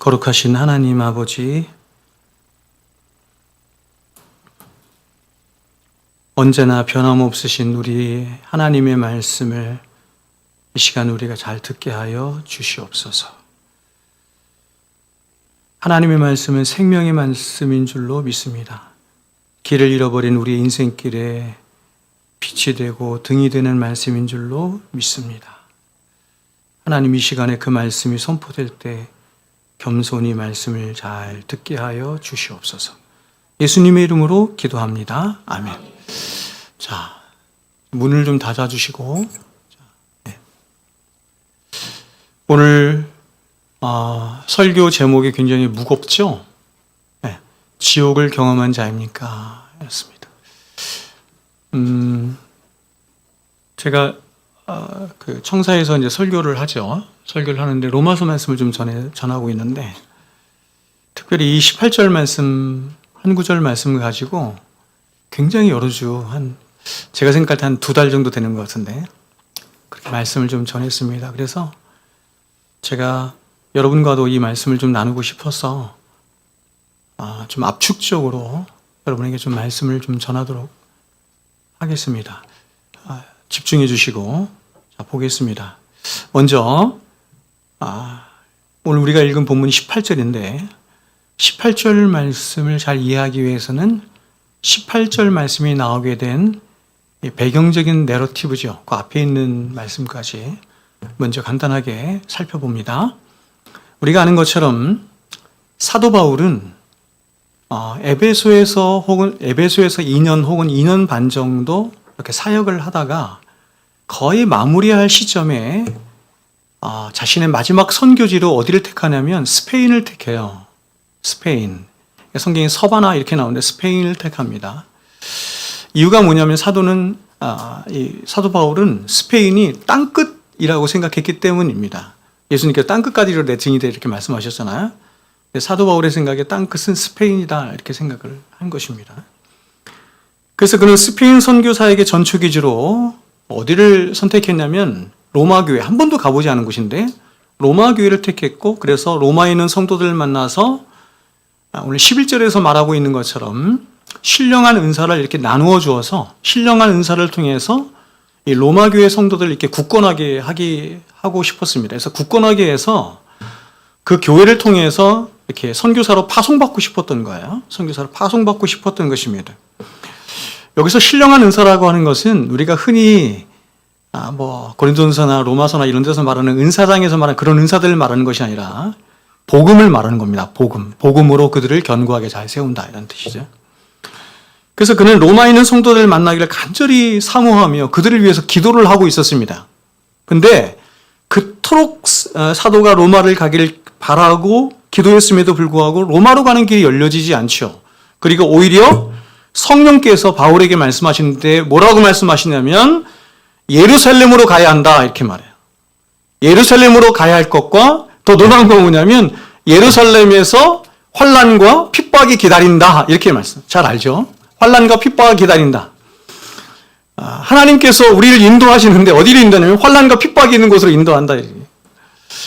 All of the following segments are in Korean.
거룩하신 하나님 아버지, 언제나 변함없으신 우리 하나님의 말씀을 이 시간 우리가 잘 듣게 하여 주시옵소서. 하나님의 말씀은 생명의 말씀인 줄로 믿습니다. 길을 잃어버린 우리 인생길에 빛이 되고 등이 되는 말씀인 줄로 믿습니다. 하나님, 이 시간에 그 말씀이 선포될 때 겸손히 말씀을 잘 듣게 하여 주시옵소서. 예수님의 이름으로 기도합니다. 아멘. 자, 문을 좀 닫아주시고, 오늘 설교 제목이 굉장히 무겁죠? 네. 지옥을 경험한 자입니까? 였습니다. 제가 그 청사에서 이제 설교를 하죠. 설교를 하는데 로마서 말씀을 좀 전하고 있는데, 특별히 이 18절 말씀, 한 구절 말씀을 가지고 굉장히 여러 주, 제가 생각할 때 한 2달 정도 되는 것 같은데, 그렇게 말씀을 좀 전했습니다. 그래서 제가 여러분과도 이 말씀을 좀 나누고 싶어서 좀 압축적으로 여러분에게 좀 말씀을 좀 전하도록 하겠습니다. 집중해 주시고, 자, 보겠습니다. 먼저 오늘 우리가 읽은 본문이 18절인데 18절 말씀을 잘 이해하기 위해서는 18절 말씀이 나오게 된 배경적인 내러티브죠. 그 앞에 있는 말씀까지 먼저 간단하게 살펴봅니다. 우리가 아는 것처럼 사도 바울은 에베소에서 2년 혹은 2년 반 정도 이렇게 사역을 하다가 거의 마무리할 시점에 자신의 마지막 선교지로 어디를 택하냐면 스페인을 택해요. 스페인. 성경에 서바나 이렇게 나오는데 스페인을 택합니다. 이유가 뭐냐면 사도 바울은 스페인이 땅끝이라고 생각했기 때문입니다. 예수님께서 땅끝까지로 내 증이다 이렇게 말씀하셨잖아요. 사도 바울의 생각에 땅끝은 스페인이다 이렇게 생각을 한 것입니다. 그래서 그는 스페인 선교사에게 전초기지로 어디를 선택했냐면 로마 교회, 한 번도 가보지 않은 곳인데 로마 교회를 택했고, 그래서 로마에 있는 성도들을 만나서 오늘 11절에서 말하고 있는 것처럼 신령한 은사를 이렇게 나누어 주어서 신령한 은사를 통해서 이 로마 교회 성도들을 이렇게 굳건하게 하고 싶었습니다. 그래서 굳건하게 해서 그 교회를 통해서 이렇게 선교사로 파송받고 싶었던 거예요. 선교사로 파송받고 싶었던 것입니다. 여기서 신령한 은사라고 하는 것은 우리가 흔히 고린도전서나 로마서나 이런 데서 말하는 은사장에서 말하는 그런 은사들을 말하는 것이 아니라 복음을 말하는 겁니다. 복음으로 그들을 견고하게 잘 세운다 이런 뜻이죠. 그래서 그는 로마에 있는 성도들을 만나기를 간절히 사모하며 그들을 위해서 기도를 하고 있었습니다. 근데 그토록 사도가 로마를 가기를 바라고 기도했음에도 불구하고 로마로 가는 길이 열려지지 않죠. 그리고 오히려 성령께서 바울에게 말씀하시는데 뭐라고 말씀하시냐면 예루살렘으로 가야 한다 이렇게 말해요. 예루살렘으로 가야 할 것과 더 놀라운 건 뭐냐면 예루살렘에서 환난과 핍박이 기다린다 이렇게 말씀. 잘 알죠? 환난과 핍박이 기다린다. 하나님께서 우리를 인도하시는데 어디를 인도하냐면 환난과 핍박이 있는 곳으로 인도한다.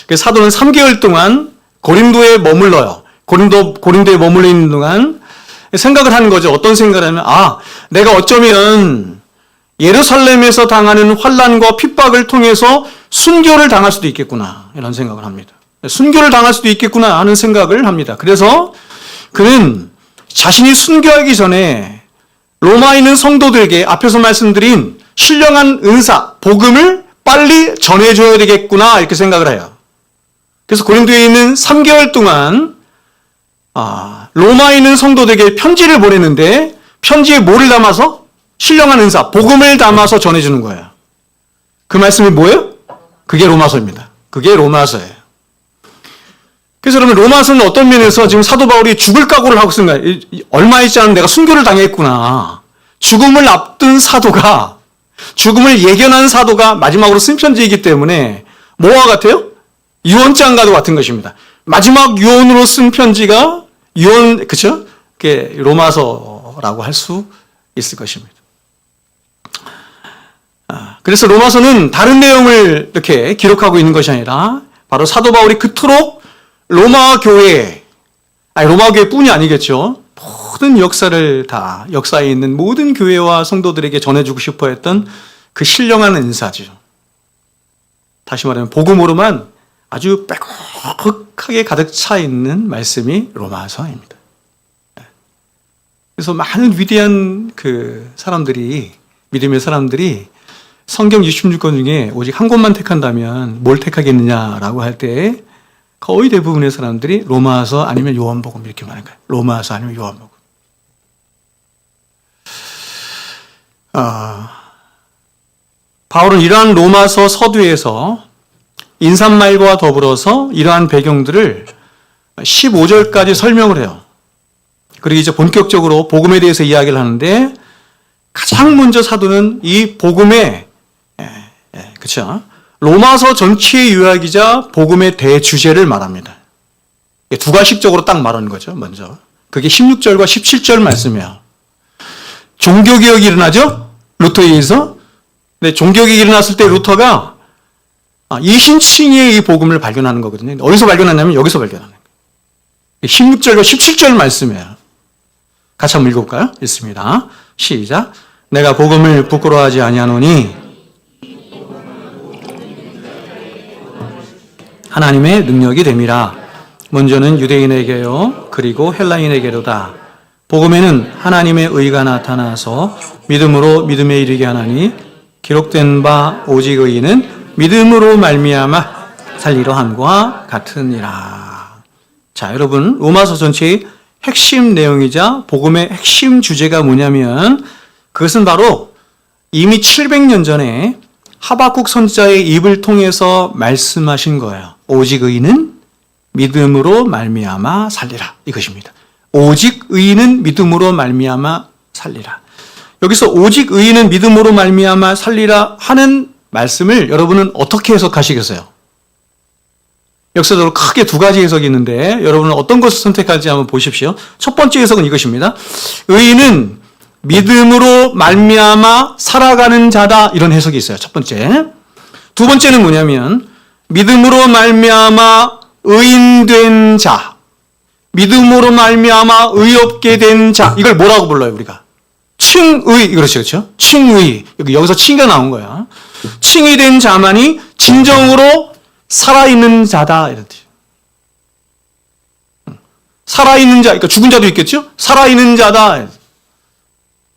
그래서 사도는 3개월 동안 고린도에 머물러요. 고린도에 머물러 있는 동안 생각을 하는 거죠. 어떤 생각을 하면 내가 어쩌면 예루살렘에서 당하는 환난과 핍박을 통해서 순교를 당할 수도 있겠구나 이런 생각을 합니다. 순교를 당할 수도 있겠구나 하는 생각을 합니다. 그래서 그는 자신이 순교하기 전에 로마에 있는 성도들에게 앞에서 말씀드린 신령한 은사, 복음을 빨리 전해줘야 되겠구나 이렇게 생각을 해요. 그래서 고린도에 있는 3개월 동안 로마에 있는 성도들에게 편지를 보내는데 편지에 뭐를 담아서? 신령한 은사, 복음을 담아서 전해주는 거예요. 그 말씀이 뭐예요? 그게 로마서입니다. 그게 로마서예요. 그래서 여러분 로마서는 어떤 면에서 지금 사도 바울이 죽을 각오를 하고 쓴 거예요. 얼마 있지 않은 내가 순교를 당했구나. 죽음을 앞둔 사도가, 죽음을 예견한 사도가 마지막으로 쓴 편지이기 때문에 뭐와 같아요? 유언장과도 같은 것입니다. 마지막 유언으로 쓴 편지가 그쵸? 그게 로마서라고 할 수 있을 것입니다. 그래서 로마서는 다른 내용을 이렇게 기록하고 있는 것이 아니라 바로 사도 바울이 그토록 로마 교회, 로마 교회뿐이 아니겠죠. 모든 역사를 다, 역사에 있는 모든 교회와 성도들에게 전해주고 싶어 했던 그 신령한 은사죠. 다시 말하면 복음으로만 아주 빼곡하게 가득 차 있는 말씀이 로마서입니다. 그래서 많은 위대한 그 사람들이, 믿음의 사람들이 성경 66권 중에 오직 한 권만 택한다면 뭘 택하겠느냐라고 할 때 거의 대부분의 사람들이 로마서 아니면 요한복음 이렇게 말하는 거예요. 로마서 아니면 요한복음. 바울은 이러한 로마서 서두에서 인사말과 더불어서 이러한 배경들을 15절까지 설명을 해요. 그리고 이제 본격적으로 복음에 대해서 이야기를 하는데 가장 먼저 사도는 이 복음의 그렇죠? 로마서 전체의 요약이자 복음의 대주제를 말합니다. 두 가식적으로 딱 말하는 거죠. 먼저 그게 16절과 17절 말씀이에요. 종교개혁이 일어나죠? 루터에 의해서. 네, 종교개혁이 일어났을 때 루터가 이신칭의 이 복음을 발견하는 거거든요. 어디서 발견하냐면 여기서 발견하는 거예요. 16절과 17절 말씀이에요. 같이 한번 읽어볼까요? 읽습니다. 시작. 내가 복음을 부끄러워하지 아니하노니 하나님의 능력이 됨이라. 먼저는 유대인에게요 그리고 헬라인에게로다. 복음에는 하나님의 의가 나타나서 믿음으로 믿음에 이르게 하나니 기록된 바 오직 의인은 믿음으로 말미암아 살리려 함과 같으니라. 자, 여러분, 로마서 전체의 핵심 내용이자 복음의 핵심 주제가 뭐냐면 그것은 바로 이미 700년 전에 하박국 선지자의 입을 통해서 말씀하신 거예요. 오직 의인은 믿음으로 말미암아 살리라. 이것입니다. 오직 의인은 믿음으로 말미암아 살리라. 여기서 오직 의인은 믿음으로 말미암아 살리라 하는 말씀을 여러분은 어떻게 해석하시겠어요? 역사적으로 크게 두 가지 해석이 있는데 여러분은 어떤 것을 선택할지 한번 보십시오. 첫 번째 해석은 이것입니다. 의인은 믿음으로 말미암아 살아가는 자다. 이런 해석이 있어요. 첫 번째. 두 번째는 뭐냐면 믿음으로 말미암아 의인된 자, 믿음으로 말미암아 의롭게 된 자. 이걸 뭐라고 불러요, 우리가? 칭의. 그렇죠, 그렇죠? 칭의. 여기서 칭이가 나온 거야. 칭이 된 자만이 진정으로 살아있는 자다. 이런 뜻이에요. 살아있는 자, 그러니까 죽은 자도 있겠죠? 살아있는 자다.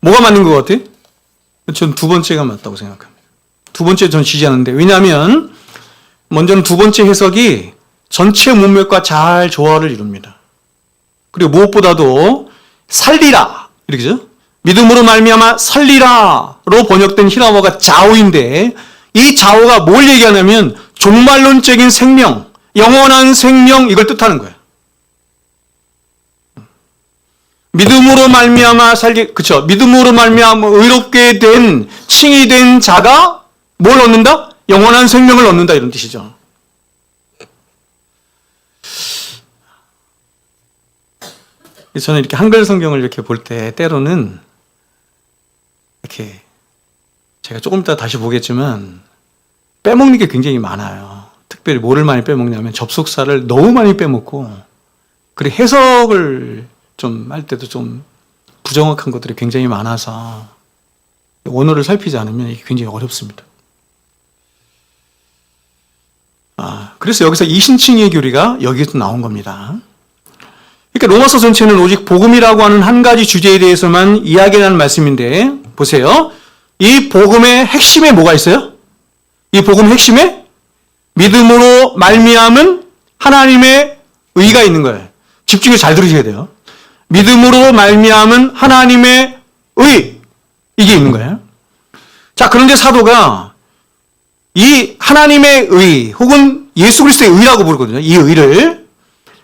뭐가 맞는 것 같아요? 전 두 번째가 맞다고 생각합니다. 두 번째 전 지지하는데, 왜냐하면 먼저는 두 번째 해석이 전체 문맥과 잘 조화를 이룹니다. 그리고 무엇보다도 살리라 이렇게죠. 믿음으로 말미암아 살리라로 번역된 히라어가 자오인데 이 자오가 뭘 얘기하냐면 종말론적인 생명, 영원한 생명 이걸 뜻하는 거예요. 믿음으로 말미암아 살게, 그쵸? 믿음으로 말미암아 의롭게 된 칭이 된 자가 뭘 얻는다? 영원한 생명을 얻는다 이런 뜻이죠. 저는 이렇게 한글 성경을 이렇게 볼 때 때로는 이렇게 제가 조금 이따 다시 보겠지만 빼먹는 게 굉장히 많아요. 특별히 뭐를 많이 빼먹냐면 접속사를 너무 많이 빼먹고 그리고 해석을 좀 할 때도 좀 부정확한 것들이 굉장히 많아서 원어를 살피지 않으면 이게 굉장히 어렵습니다. 그래서 여기서 이신칭의 교리가 여기서 나온 겁니다. 그러니까 로마서 전체는 오직 복음이라고 하는 한 가지 주제에 대해서만 이야기하는 말씀인데 보세요. 이 복음의 핵심에 뭐가 있어요? 이 복음의 핵심에 믿음으로 말미암은 하나님의 의가 있는 거예요. 집중해서 잘 들으셔야 돼요. 믿음으로 말미암은 하나님의 의 이게 있는 거예요. 자, 그런데 사도가 이 하나님의 의 혹은 예수 그리스도의 의라고 부르거든요. 이 의를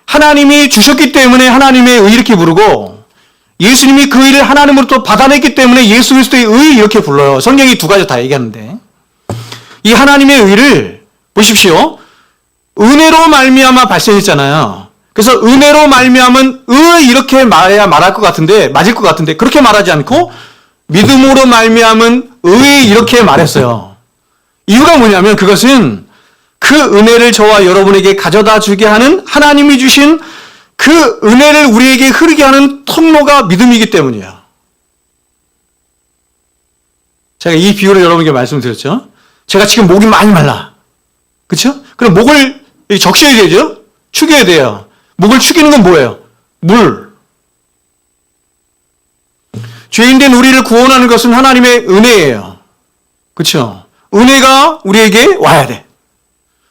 하나님이 주셨기 때문에 하나님의 의 이렇게 부르고 예수님이 그 의를 하나님으로부터 받아냈기 때문에 예수 그리스도의 의 이렇게 불러요. 성경이 두 가지 다 얘기하는데 이 하나님의 의를 보십시오. 은혜로 말미암아 발생했잖아요. 그래서 은혜로 말미암은 의 이렇게 말해야 말할 것 같은데 맞을 것 같은데 그렇게 말하지 않고 믿음으로 말미암은 의 이렇게 말했어요. 이유가 뭐냐면 그것은 그 은혜를 저와 여러분에게 가져다 주게 하는 하나님이 주신 그 은혜를 우리에게 흐르게 하는 통로가 믿음이기 때문이에요. 제가 이 비유를 여러분에게 말씀드렸죠. 제가 지금 목이 많이 말라. 그렇죠? 그럼 목을 적셔야 되죠? 축여야 돼요. 목을 축이는 건 뭐예요? 물. 죄인된 우리를 구원하는 것은 하나님의 은혜예요. 그렇죠? 은혜가 우리에게 와야 돼.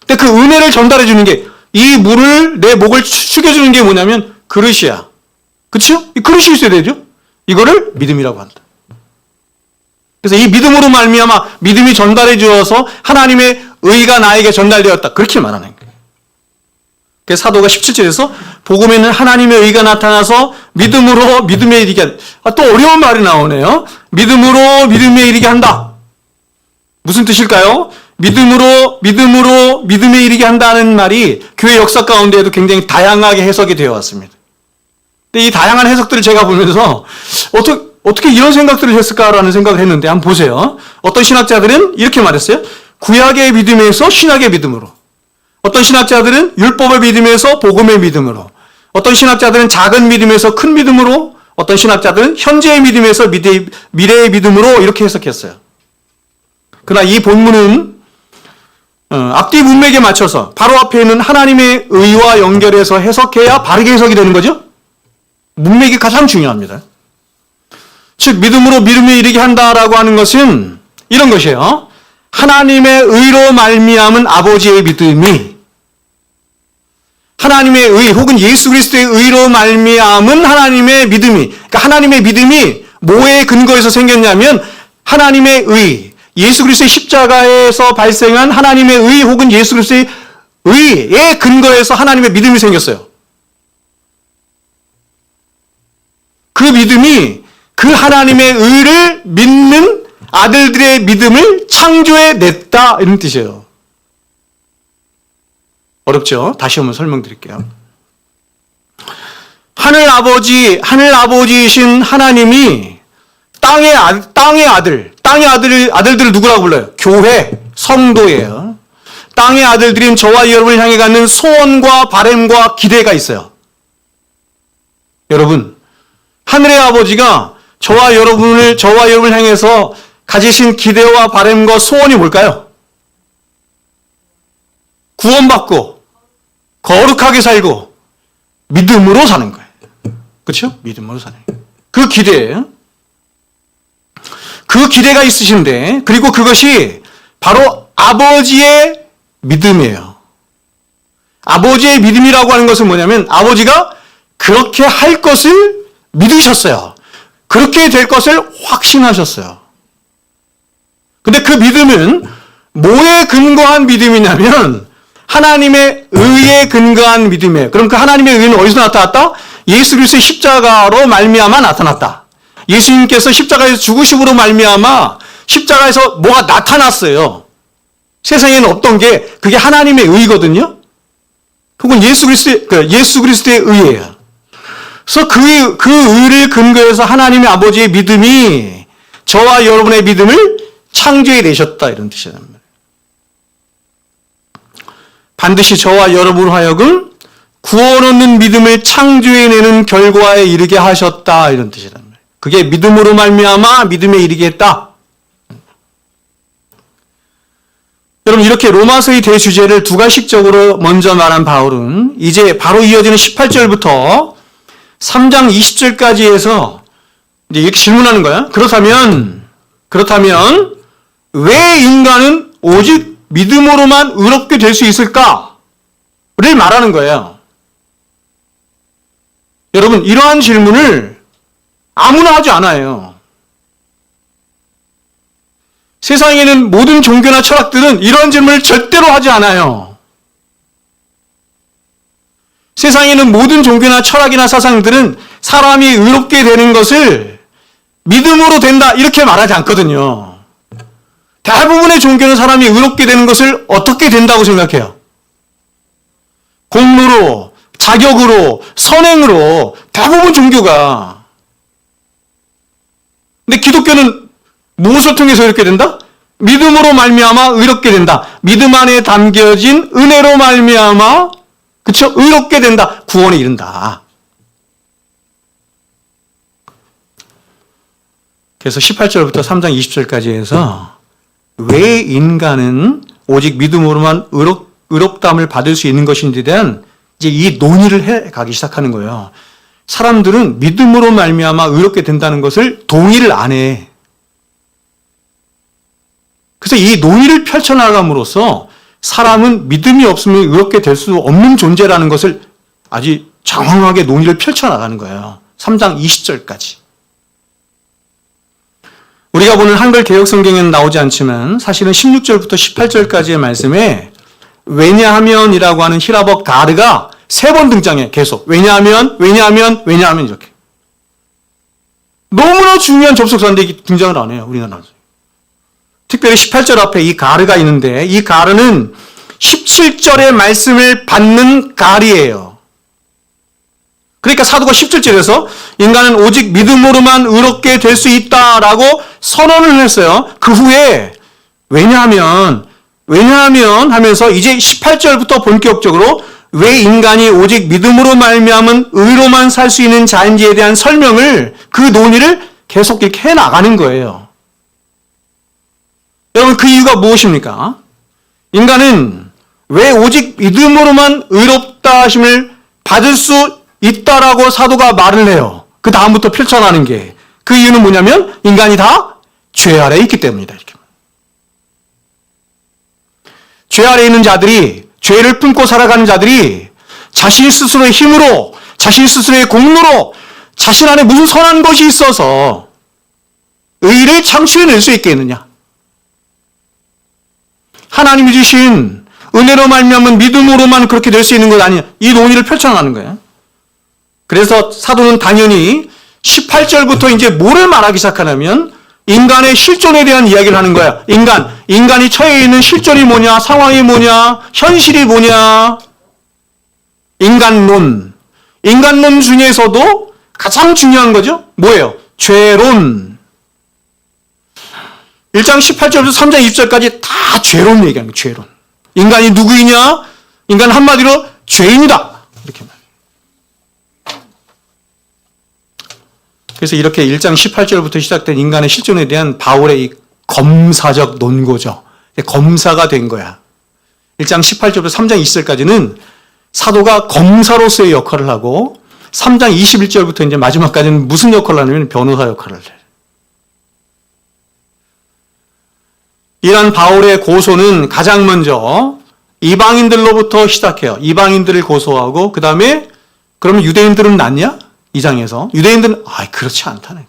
근데 그 은혜를 전달해 주는 게, 이 물을, 내 목을 축여주는 게 뭐냐면 그릇이야. 그렇죠? 이 그릇이 있어야 되죠? 이거를 믿음이라고 한다. 그래서 이 믿음으로 말미암아 믿음이 전달해 주어서 하나님의 의가 나에게 전달되었다. 그렇게 말하는 거예요. 그래서 사도가 17절에서 복음에는 하나님의 의가 나타나서 믿음으로 믿음에 이르게 한다. 또 어려운 말이 나오네요. 믿음으로 믿음에 이르게 한다. 무슨 뜻일까요? 믿음으로 믿음에 이르게 한다는 말이 교회 역사 가운데에도 굉장히 다양하게 해석이 되어 왔습니다. 근데 이 다양한 해석들을 제가 보면서 어떻게 이런 생각들을 했을까라는 생각을 했는데 한번 보세요. 어떤 신학자들은 이렇게 말했어요. 구약의 믿음에서 신약의 믿음으로. 어떤 신학자들은 율법의 믿음에서 복음의 믿음으로. 어떤 신학자들은 작은 믿음에서 큰 믿음으로. 어떤 신학자들은 현재의 믿음에서 미래의 믿음으로 이렇게 해석했어요. 그러나 이 본문은 앞뒤 문맥에 맞춰서 바로 앞에 있는 하나님의 의와 연결해서 해석해야 바르게 해석이 되는 거죠. 문맥이 가장 중요합니다. 즉 믿음으로 믿음에 이르게 한다라고 하는 것은 이런 것이에요. 하나님의 의로 말미암은 아버지의 믿음이 하나님의 의 혹은 예수 그리스도의 의로 말미암은 하나님의 믿음이, 그러니까 하나님의 믿음이 뭐에 근거해서 생겼냐면 하나님의 의, 예수 그리스도의 십자가에서 발생한 하나님의 의 혹은 예수 그리스도의 의에 근거해서 하나님의 믿음이 생겼어요. 그 믿음이 그 하나님의 의를 믿는 아들들의 믿음을 창조해 냈다, 이런 뜻이에요. 어렵죠? 다시 한번 설명드릴게요. 하늘 아버지이신 하나님이 땅의 아들들을 누구라고 불러요? 교회, 성도예요. 땅의 아들들인 저와 여러분을 향해 갖는 소원과 바람과 기대가 있어요. 여러분, 하늘의 아버지가 저와 여러분을 향해서 가지신 기대와 바람과 소원이 뭘까요? 구원받고 거룩하게 살고 믿음으로 사는 거예요. 그렇죠? 믿음으로 사는 거예요. 그 기대예요. 그 기대가 있으신데, 그리고 그것이 바로 아버지의 믿음이에요. 아버지의 믿음이라고 하는 것은 뭐냐면 아버지가 그렇게 할 것을 믿으셨어요. 그렇게 될 것을 확신하셨어요. 근데 그 믿음은 뭐에 근거한 믿음이냐면 하나님의 의에 근거한 믿음이에요. 그럼 그 하나님의 의는 어디서 나타났다? 예수 그리스도의 십자가로 말미암아 나타났다. 예수님께서 십자가에서 죽으심으로 말미암아 십자가에서 뭐가 나타났어요. 세상에는 없던 게 그게 하나님의 의거든요. 혹은 예수 그리스도의 의예요. 그래서 그 의를 근거해서 하나님의 아버지의 믿음이 저와 여러분의 믿음을 창조해 내셨다, 이런 뜻이란 말이에요. 반드시 저와 여러분을 하여금 구원 얻는 믿음을 창조해내는 결과에 이르게 하셨다, 이런 뜻이란 말이에요. 그게 믿음으로 말미암아 믿음에 이르게 했다. 여러분, 이렇게 로마서의 대주제를 두 가식적으로 먼저 말한 바울은 이제 바로 이어지는 18절부터 3장 20절까지 해서 이제 이렇게 질문하는 거야. 그렇다면 왜 인간은 오직 믿음으로만 의롭게 될 수 있을까를 말하는 거예요. 여러분, 이러한 질문을 아무나 하지 않아요. 세상에는 모든 종교나 철학들은 이런 질문을 절대로 하지 않아요. 세상에는 모든 종교나 철학이나 사상들은 사람이 의롭게 되는 것을 믿음으로 된다, 이렇게 말하지 않거든요. 대부분의 종교는 사람이 의롭게 되는 것을 어떻게 된다고 생각해요? 공로로, 자격으로, 선행으로, 대부분 종교가. 근데 기독교는 무엇을 통해서 이렇게 된다? 믿음으로 말미암아 의롭게 된다. 믿음 안에 담겨진 은혜로 말미암아 그렇죠? 의롭게 된다. 구원에 이른다. 그래서 18절부터 3장 20절까지 해서 왜 인간은 오직 믿음으로만 의롭다함을 받을 수 있는 것인지에 대한 이제 이 논의를 해 가기 시작하는 거예요. 사람들은 믿음으로 말미암아 의롭게 된다는 것을 동의를 안 해. 그래서 이 논의를 펼쳐나감으로써 사람은 믿음이 없으면 의롭게 될 수 없는 존재라는 것을 아주 장황하게 논의를 펼쳐나가는 거예요. 3장 20절까지. 우리가 보는 한글 개역 성경에는 나오지 않지만 사실은 16절부터 18절까지의 말씀에 왜냐하면이라고 하는 히라버 가르가 3번 등장해 계속. 왜냐하면 이렇게. 너무나 중요한 접속사인데 등장을 안 해요. 우리나라에서. 특별히 18절 앞에 이 가르가 있는데 이 가르는 17절의 말씀을 받는 가르예요. 그러니까 사도가 17절에서 인간은 오직 믿음으로만 의롭게 될 수 있다라고 선언을 했어요. 그 후에 왜냐하면 하면서 이제 18절부터 본격적으로 왜 인간이 오직 믿음으로 말미암은 의로만 살 수 있는 자인지에 대한 설명을 그 논의를 계속 이렇게 해나가는 거예요. 여러분 그 이유가 무엇입니까? 인간은 왜 오직 믿음으로만 의롭다 하심을 받을 수 있다라고 사도가 말을 해요. 그 다음부터 펼쳐나가는 게 그 이유는 뭐냐면 인간이 다 죄 아래에 있기 때문이다. 이렇게. 죄 아래에 있는 자들이 죄를 품고 살아가는 자들이 자신 스스로의 힘으로 자신 스스로의 공로로 자신 안에 무슨 선한 것이 있어서 의를 창출해낼 수 있겠느냐? 하나님이 주신 은혜로 말미암은 믿음으로만 그렇게 될 수 있는 것 아니냐? 이 논의를 펼쳐나가는 거예요. 그래서 사도는 당연히 18절부터 이제 뭐를 말하기 시작하냐면 인간의 실존에 대한 이야기를 하는 거야. 인간이 처해 있는 실존이 뭐냐, 상황이 뭐냐, 현실이 뭐냐. 인간론 중에서도 가장 중요한 거죠. 뭐예요? 죄론. 1장 18절부터 3장 20절까지 다 죄론 얘기하는 거예요. 죄론. 인간이 누구이냐? 인간은 한마디로 죄인이다. 이렇게 말해요. 그래서 이렇게 1장 18절부터 시작된 인간의 실존에 대한 바울의 이 검사적 논고죠. 검사가 된 거야. 1장 18절부터 3장 20절까지는 사도가 검사로서의 역할을 하고 3장 21절부터 이제 마지막까지는 무슨 역할을 하냐면 변호사 역할을 해요. 이런 바울의 고소는 가장 먼저 이방인들로부터 시작해요. 이방인들을 고소하고 그 다음에 그러면 유대인들은 낫냐? 2장에서 유대인들은 그렇지 않다네.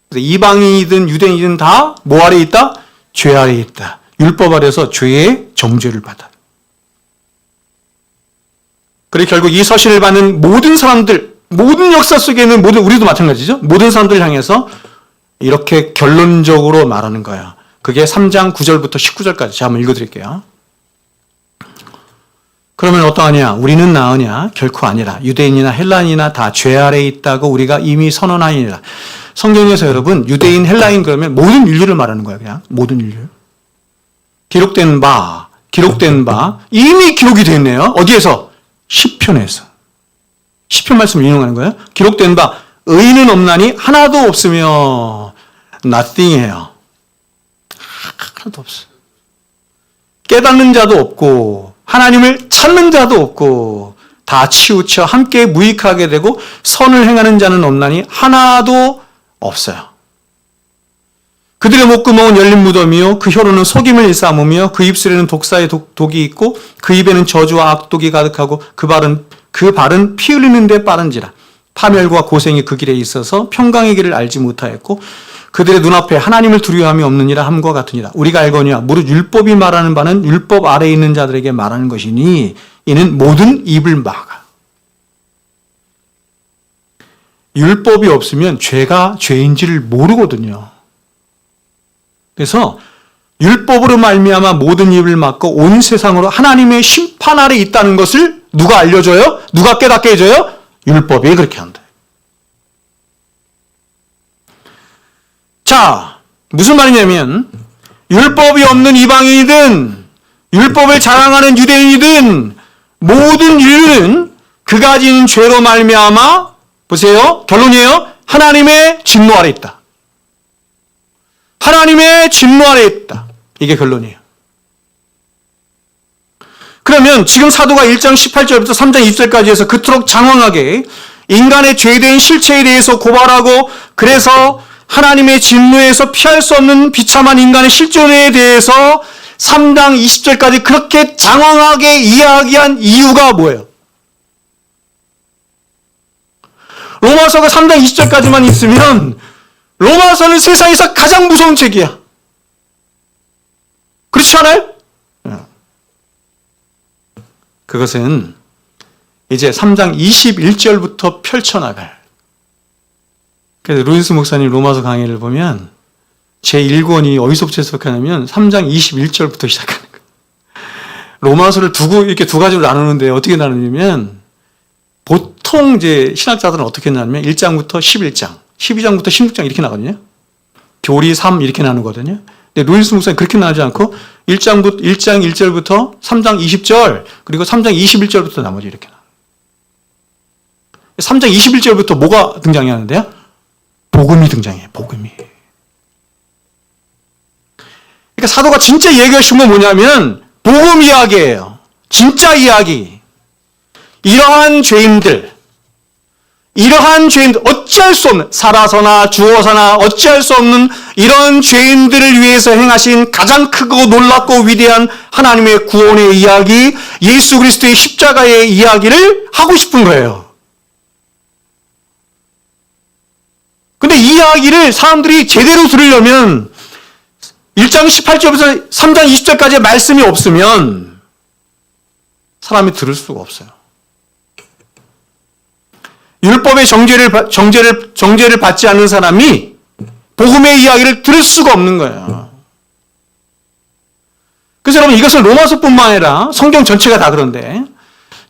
그래서 이방인이든 유대인이든 다 뭐 아래에 있다? 죄 아래에 있다. 율법 아래에서 죄의 정죄를 받아. 그리고 결국 이 서신을 받는 모든 사람들, 모든 역사 속에 있는 우리도 마찬가지죠. 모든 사람들을 향해서 이렇게 결론적으로 말하는 거야. 그게 3장 9절부터 19절까지. 제가 한번 읽어드릴게요. 그러면 어떠하냐? 우리는 나으냐? 결코 아니라. 유대인이나 헬라인이나 다 죄 아래에 있다고 우리가 이미 선언하니라. 성경에서 여러분 유대인, 헬라인 그러면 모든 인류를 말하는 거야. 그냥 모든 인류. 기록된 바 이미 기록이 되어 있네요. 어디에서? 시편에서. 시편 말씀을 인용하는 거예요. 기록된 바 의인은 없나니 하나도 없으며 nothing이에요. 하나도 없어. 깨닫는 자도 없고 하나님을 찾는 자도 없고 다 치우쳐 함께 무익하게 되고 선을 행하는 자는 없나니 하나도 없어요. 그들의 목구멍은 열린 무덤이요 그 혀로는 속임을 일삼으며 그 입술에는 독사의 독이 있고 그 입에는 저주와 악독이 가득하고 그 발은 피 흘리는 데 빠른지라. 파멸과 고생이 그 길에 있어서 평강의 길을 알지 못하였고 그들의 눈앞에 하나님을 두려워함이 없느니라 함과 같으니라. 우리가 알거니와 무릇 율법이 말하는 바는 율법 아래에 있는 자들에게 말하는 것이니 이는 모든 입을 막아. 율법이 없으면 죄가 죄인지를 모르거든요. 그래서 율법으로 말미암아 모든 입을 막고 온 세상으로 하나님의 심판 아래 있다는 것을 누가 알려줘요? 누가 깨닫게 해줘요? 율법이 그렇게 한다. 자, 무슨 말이냐면 율법이 없는 이방인이든 율법을 자랑하는 유대인이든 모든 인류는 그가 지은 죄로 말미암아 보세요. 결론이에요. 하나님의 진노 아래 있다. 하나님의 진노 아래 있다. 이게 결론이에요. 그러면 지금 사도가 1장 18절부터 3장 20절까지 해서 그토록 장황하게 인간의 죄된 실체에 대해서 고발하고 그래서 하나님의 진노에서 피할 수 없는 비참한 인간의 실존에 대해서 3장 20절까지 그렇게 장황하게 이야기한 이유가 뭐예요? 로마서가 3장 20절까지만 있으면 로마서는 세상에서 가장 무서운 책이야. 그렇지 않아요? 그것은 이제 3장 21절부터 펼쳐나갈. 그래서 루이스 목사님 로마서 강의를 보면 제1권이 어디서부터 시작하냐면 3장 21절부터 시작하는 거예요. 로마서를 이렇게 두 가지로 나누는데 어떻게 나누냐면 보통 이제 신학자들은 어떻게 나누냐면 1장부터 11장, 12장부터 16장 이렇게 나거든요. 교리 3 이렇게 나누거든요. 근데 루이스 목사님 그렇게 나누지 않고 1장 1절부터 3장 20절 그리고 3장 21절부터 나머지 이렇게 나와요. 3장 21절부터 뭐가 등장하는데요? 복음이 등장해요. 복음이. 그러니까 사도가 진짜 얘기하고 싶은 건 뭐냐면 복음 이야기예요. 진짜 이야기. 이러한 죄인들 어찌할 수 없는 살아서나 죽어서나 어찌할 수 없는 이런 죄인들을 위해서 행하신 가장 크고 놀랍고 위대한 하나님의 구원의 이야기, 예수 그리스도의 십자가의 이야기를 하고 싶은 거예요. 근데 이 이야기를 사람들이 제대로 들으려면 1장 18절부터 3장 20절까지의 말씀이 없으면 사람이 들을 수가 없어요. 율법의 정죄를 받지 않는 사람이 복음의 이야기를 들을 수가 없는 거예요. 그래서 여러분 이것은 로마서뿐만 아니라 성경 전체가 다 그런데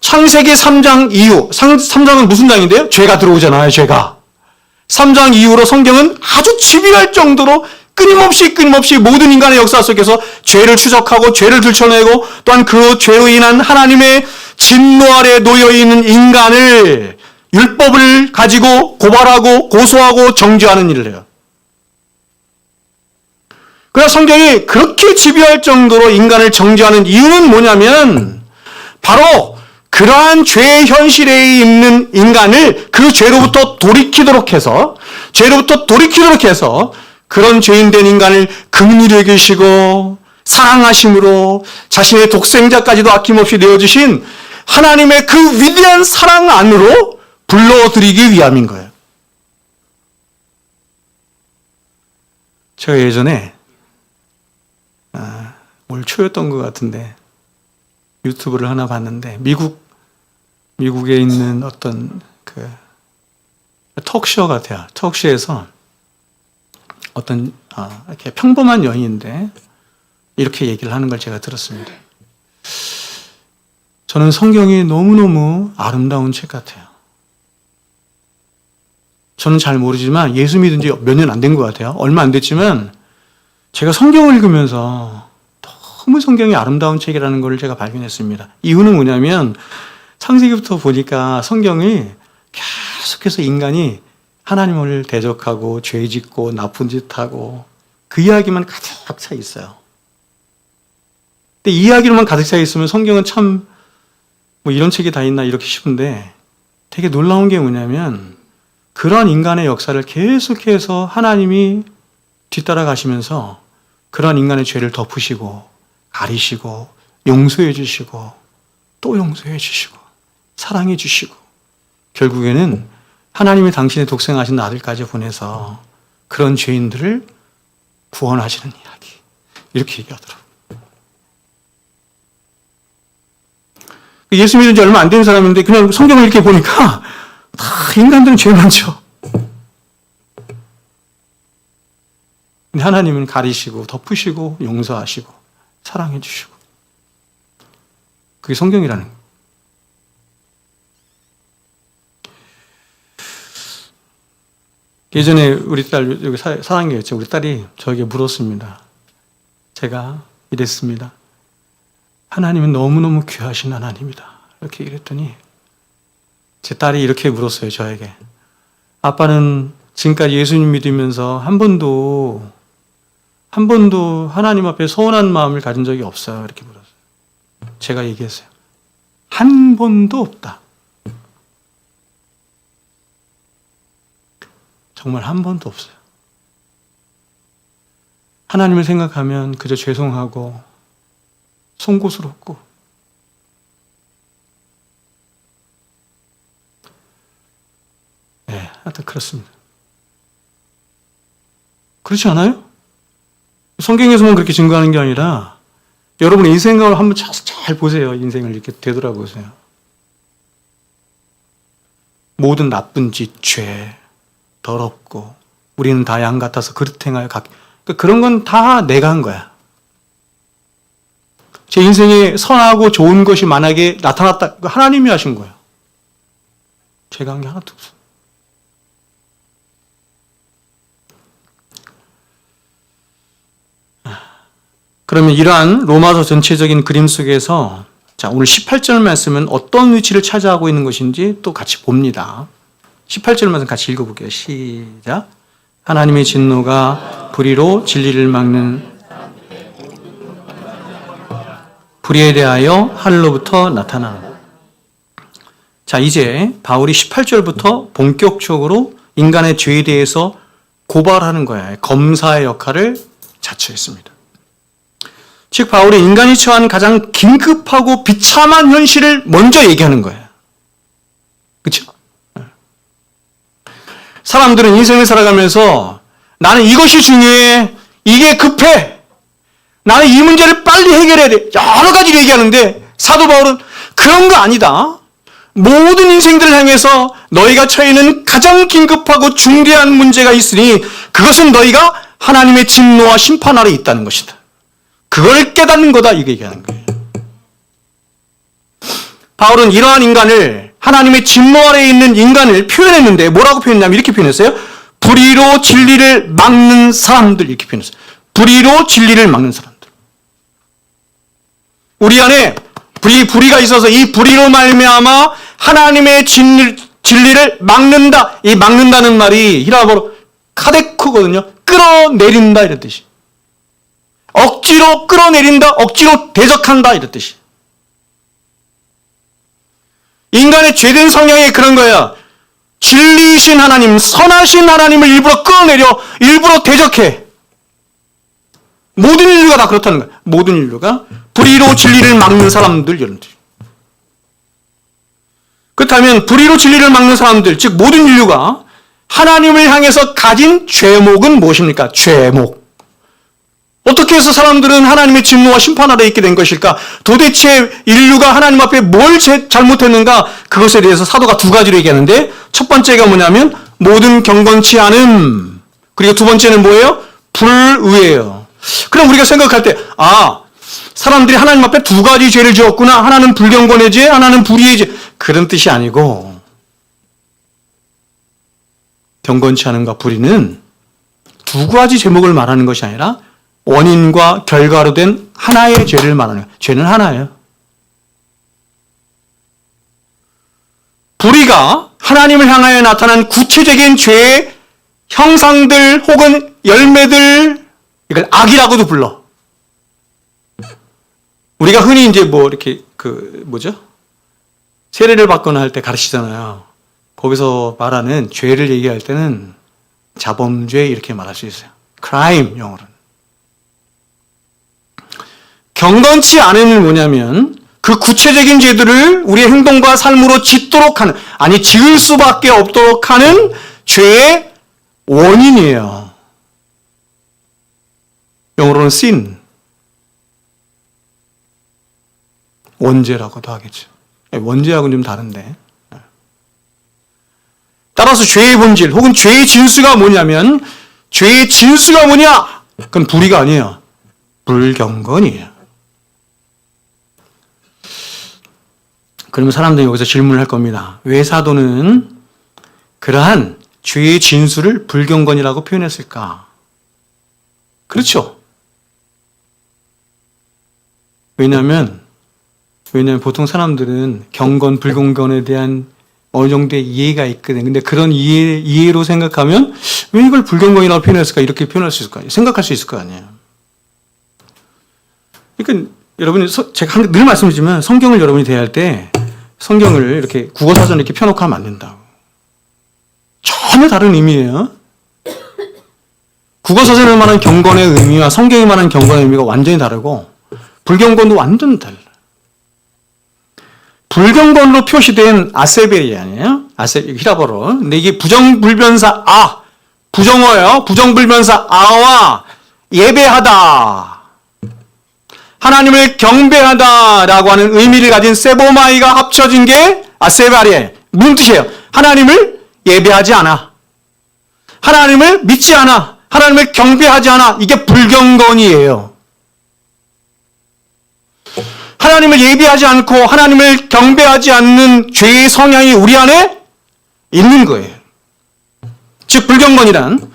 창세기 3장 이후 3장은 무슨 장인데요? 죄가 들어오잖아요. 죄가. 3장 이후로 성경은 아주 집요할 정도로 끊임없이 모든 인간의 역사 속에서 죄를 추적하고 죄를 들춰내고 또한 그 죄로 인한 하나님의 진노 아래 놓여있는 인간을 율법을 가지고 고발하고 고소하고 정죄하는 일을 해요. 그래서 성경이 그렇게 집요할 정도로 인간을 정죄하는 이유는 뭐냐면 바로 그러한 죄의 현실에 있는 인간을 그 죄로부터 돌이키도록 해서 그런 죄인된 인간을 긍휼히 여기시고 사랑하심으로 자신의 독생자까지도 아낌없이 내어주신 하나님의 그 위대한 사랑 안으로 불러들이기 위함인 거예요. 제가 예전에 올 초였던 것 같은데 유튜브를 하나 봤는데 미국에 있는 어떤 그 톡쇼 같아요. 톡쇼에서 어떤 이렇게 평범한 여인인데 이렇게 얘기를 하는 걸 제가 들었습니다. 저는 성경이 너무너무 아름다운 책 같아요. 저는 잘 모르지만 예수 믿은 지 몇 년 안 된 것 같아요. 얼마 안 됐지만 제가 성경을 읽으면서 너무 성경이 아름다운 책이라는 걸 제가 발견했습니다. 이유는 뭐냐면 창세기부터 보니까 성경이 계속해서 인간이 하나님을 대적하고 죄 짓고 나쁜 짓 하고 그 이야기만 가득 차 있어요. 근데 이 이야기로만 가득 차 있으면 성경은 참 뭐 이런 책이 다 있나 이렇게 싶은데 되게 놀라운 게 뭐냐면 그런 인간의 역사를 계속해서 하나님이 뒤따라 가시면서 그런 인간의 죄를 덮으시고 가리시고 용서해 주시고 또 용서해 주시고 사랑해 주시고 결국에는 하나님이 당신의 독생하신 아들까지 보내서 그런 죄인들을 구원하시는 이야기 이렇게 얘기하더라고요. 예수 믿은 지 얼마 안 된 사람인데 그냥 성경을 이렇게 보니까 다 인간들은 죄 많죠. 근데 하나님은 가리시고 덮으시고 용서하시고 사랑해 주시고 그게 성경이라는 거예요. 예전에 우리 딸 여기 사랑교회 있죠. 우리 딸이 저에게 물었습니다. 제가 이랬습니다. 하나님은 너무너무 귀하신 하나님이다. 이렇게 얘기를 했더니 제 딸이 이렇게 물었어요. 저에게. 아빠는 지금까지 예수님 믿으면서 한 번도 하나님 앞에 서운한 마음을 가진 적이 없어요. 이렇게 물었어요. 제가 얘기했어요. 한 번도 없다. 정말 한 번도 없어요. 하나님을 생각하면 그저 죄송하고 송구스럽고 네, 하여튼 그렇습니다. 그렇지 않아요? 성경에서만 그렇게 증거하는 게 아니라 여러분의 인생을 한번 잘 보세요. 인생을 이렇게 되돌아보세요. 모든 나쁜 짓, 죄, 더럽고 우리는 다 양 같아서 그릇 행하여 그런 건 다 내가 한 거야. 제 인생에 선하고 좋은 것이 만약에 나타났다. 하나님이 하신 거예요. 제가 한 게 하나도 없어요. 그러면 이러한 로마서 전체적인 그림 속에서 자, 오늘 18절 말씀은 어떤 위치를 차지하고 있는 것인지 또 같이 봅니다. 18절 말씀 같이 읽어볼게요. 시작. 하나님의 진노가 불의로 진리를 막는 불의에 대하여 하늘로부터 나타나는. 자, 이제 바울이 18절부터 본격적으로 인간의 죄에 대해서 고발하는 거예요. 검사의 역할을 자처했습니다. 즉 바울이 인간이 처한 가장 긴급하고 비참한 현실을 먼저 얘기하는 거예요. 그렇죠? 사람들은 인생을 살아가면서 나는 이것이 중요해. 이게 급해. 나는 이 문제를 빨리 해결해야 돼. 여러 가지를 얘기하는데 사도 바울은 그런 거 아니다. 모든 인생들을 향해서 너희가 처해 있는 가장 긴급하고 중대한 문제가 있으니 그것은 너희가 하나님의 진노와 심판 아래 있다는 것이다. 그걸 깨닫는 거다. 이게 얘기하는 거예요. 바울은 이러한 인간을 하나님의 진노 아래에 있는 인간을 표현했는데 뭐라고 표현했냐면 이렇게 표현했어요. 불의로 진리를 막는 사람들 이렇게 표현했어요. 불의로 진리를 막는 사람들. 우리 안에 불의가 있어서 이 불의로 말미암아 하나님의 진리를 막는다. 이 막는다는 말이 히라보로 카데쿠거든요. 끌어내린다 이런 뜻이. 억지로 끌어내린다, 억지로 대적한다 이런 뜻이. 인간의 죄된 성향이 그런 거야. 진리이신 하나님, 선하신 하나님을 일부러 끌어내려, 일부러 대적해. 모든 인류가 다 그렇다는 거야. 모든 인류가 불의로 진리를 막는 사람들 이런 뜻. 그렇다면 불의로 진리를 막는 사람들, 즉 모든 인류가 하나님을 향해서 가진 죄목은 무엇입니까? 죄목. 어떻게 해서 사람들은 하나님의 진노와 심판 아래 있게 된 것일까? 도대체 인류가 하나님 앞에 뭘 잘못했는가? 그것에 대해서 사도가 두 가지로 얘기하는데 첫 번째가 뭐냐면 모든 경건치 않음. 그리고 두 번째는 뭐예요? 불의예요. 그럼 우리가 생각할 때 사람들이 하나님 앞에 두 가지 죄를 지었구나. 하나는 불경건의 죄, 하나는 불의의 죄. 그런 뜻이 아니고 경건치 않음과 불의는 두 가지 제목을 말하는 것이 아니라 원인과 결과로 된 하나의 죄를 말하는 거예요. 죄는 하나예요. 불의가 하나님을 향하여 나타난 구체적인 죄의 형상들 혹은 열매들, 이걸 악이라고도 불러. 우리가 흔히 이제 이렇게 세례를 받거나 할 때 가르치잖아요. 거기서 말하는 죄를 얘기할 때는 자범죄 이렇게 말할 수 있어요. crime 영어로는. 경건치 않음은 뭐냐면 그 구체적인 죄들을 우리의 행동과 삶으로 짓도록 하는, 지을 수밖에 없도록 하는 죄의 원인이에요. 영어로는 sin. 원죄라고도 하겠죠. 원죄하고는 좀 다른데. 따라서 죄의 본질 혹은 죄의 진수가 뭐냐면 죄의 진수가 뭐냐? 그건 불의가 아니에요. 불경건이에요. 그러면 사람들이 여기서 질문을 할 겁니다. 왜 사도는 그러한 죄의 진수를 불경건이라고 표현했을까? 그렇죠. 왜냐하면 보통 사람들은 경건, 불경건에 대한 어느 정도의 이해가 있거든. 근데 그런 이해로 생각하면 왜 이걸 불경건이라고 표현했을까? 이렇게 표현할 수 있을 거 아니에요. 생각할 수 있을 거 아니에요. 그러니까 여러분이 제가 늘 말씀드리지만 성경을 여러분이 대할 때 성경을 이렇게 국어사전에 이렇게 펴놓고 하면 안 된다고. 전혀 다른 의미예요. 국어사전에 말하는 경건의 의미와 성경에 말하는 경건의 의미가 완전히 다르고 불경건도 완전 달라. 불경건으로 표시된 아세베리아니에요. 히라버로. 근데 이게 부정불변사 부정어예요. 부정불변사 아와 예배하다, 하나님을 경배하다라고 하는 의미를 가진 세보마이가 합쳐진 게 아세바리에. 무슨 뜻이에요? 하나님을 예배하지 않아, 하나님을 믿지 않아, 하나님을 경배하지 않아. 이게 불경건이에요. 하나님을 예배하지 않고 하나님을 경배하지 않는 죄의 성향이 우리 안에 있는 거예요. 즉 불경건이란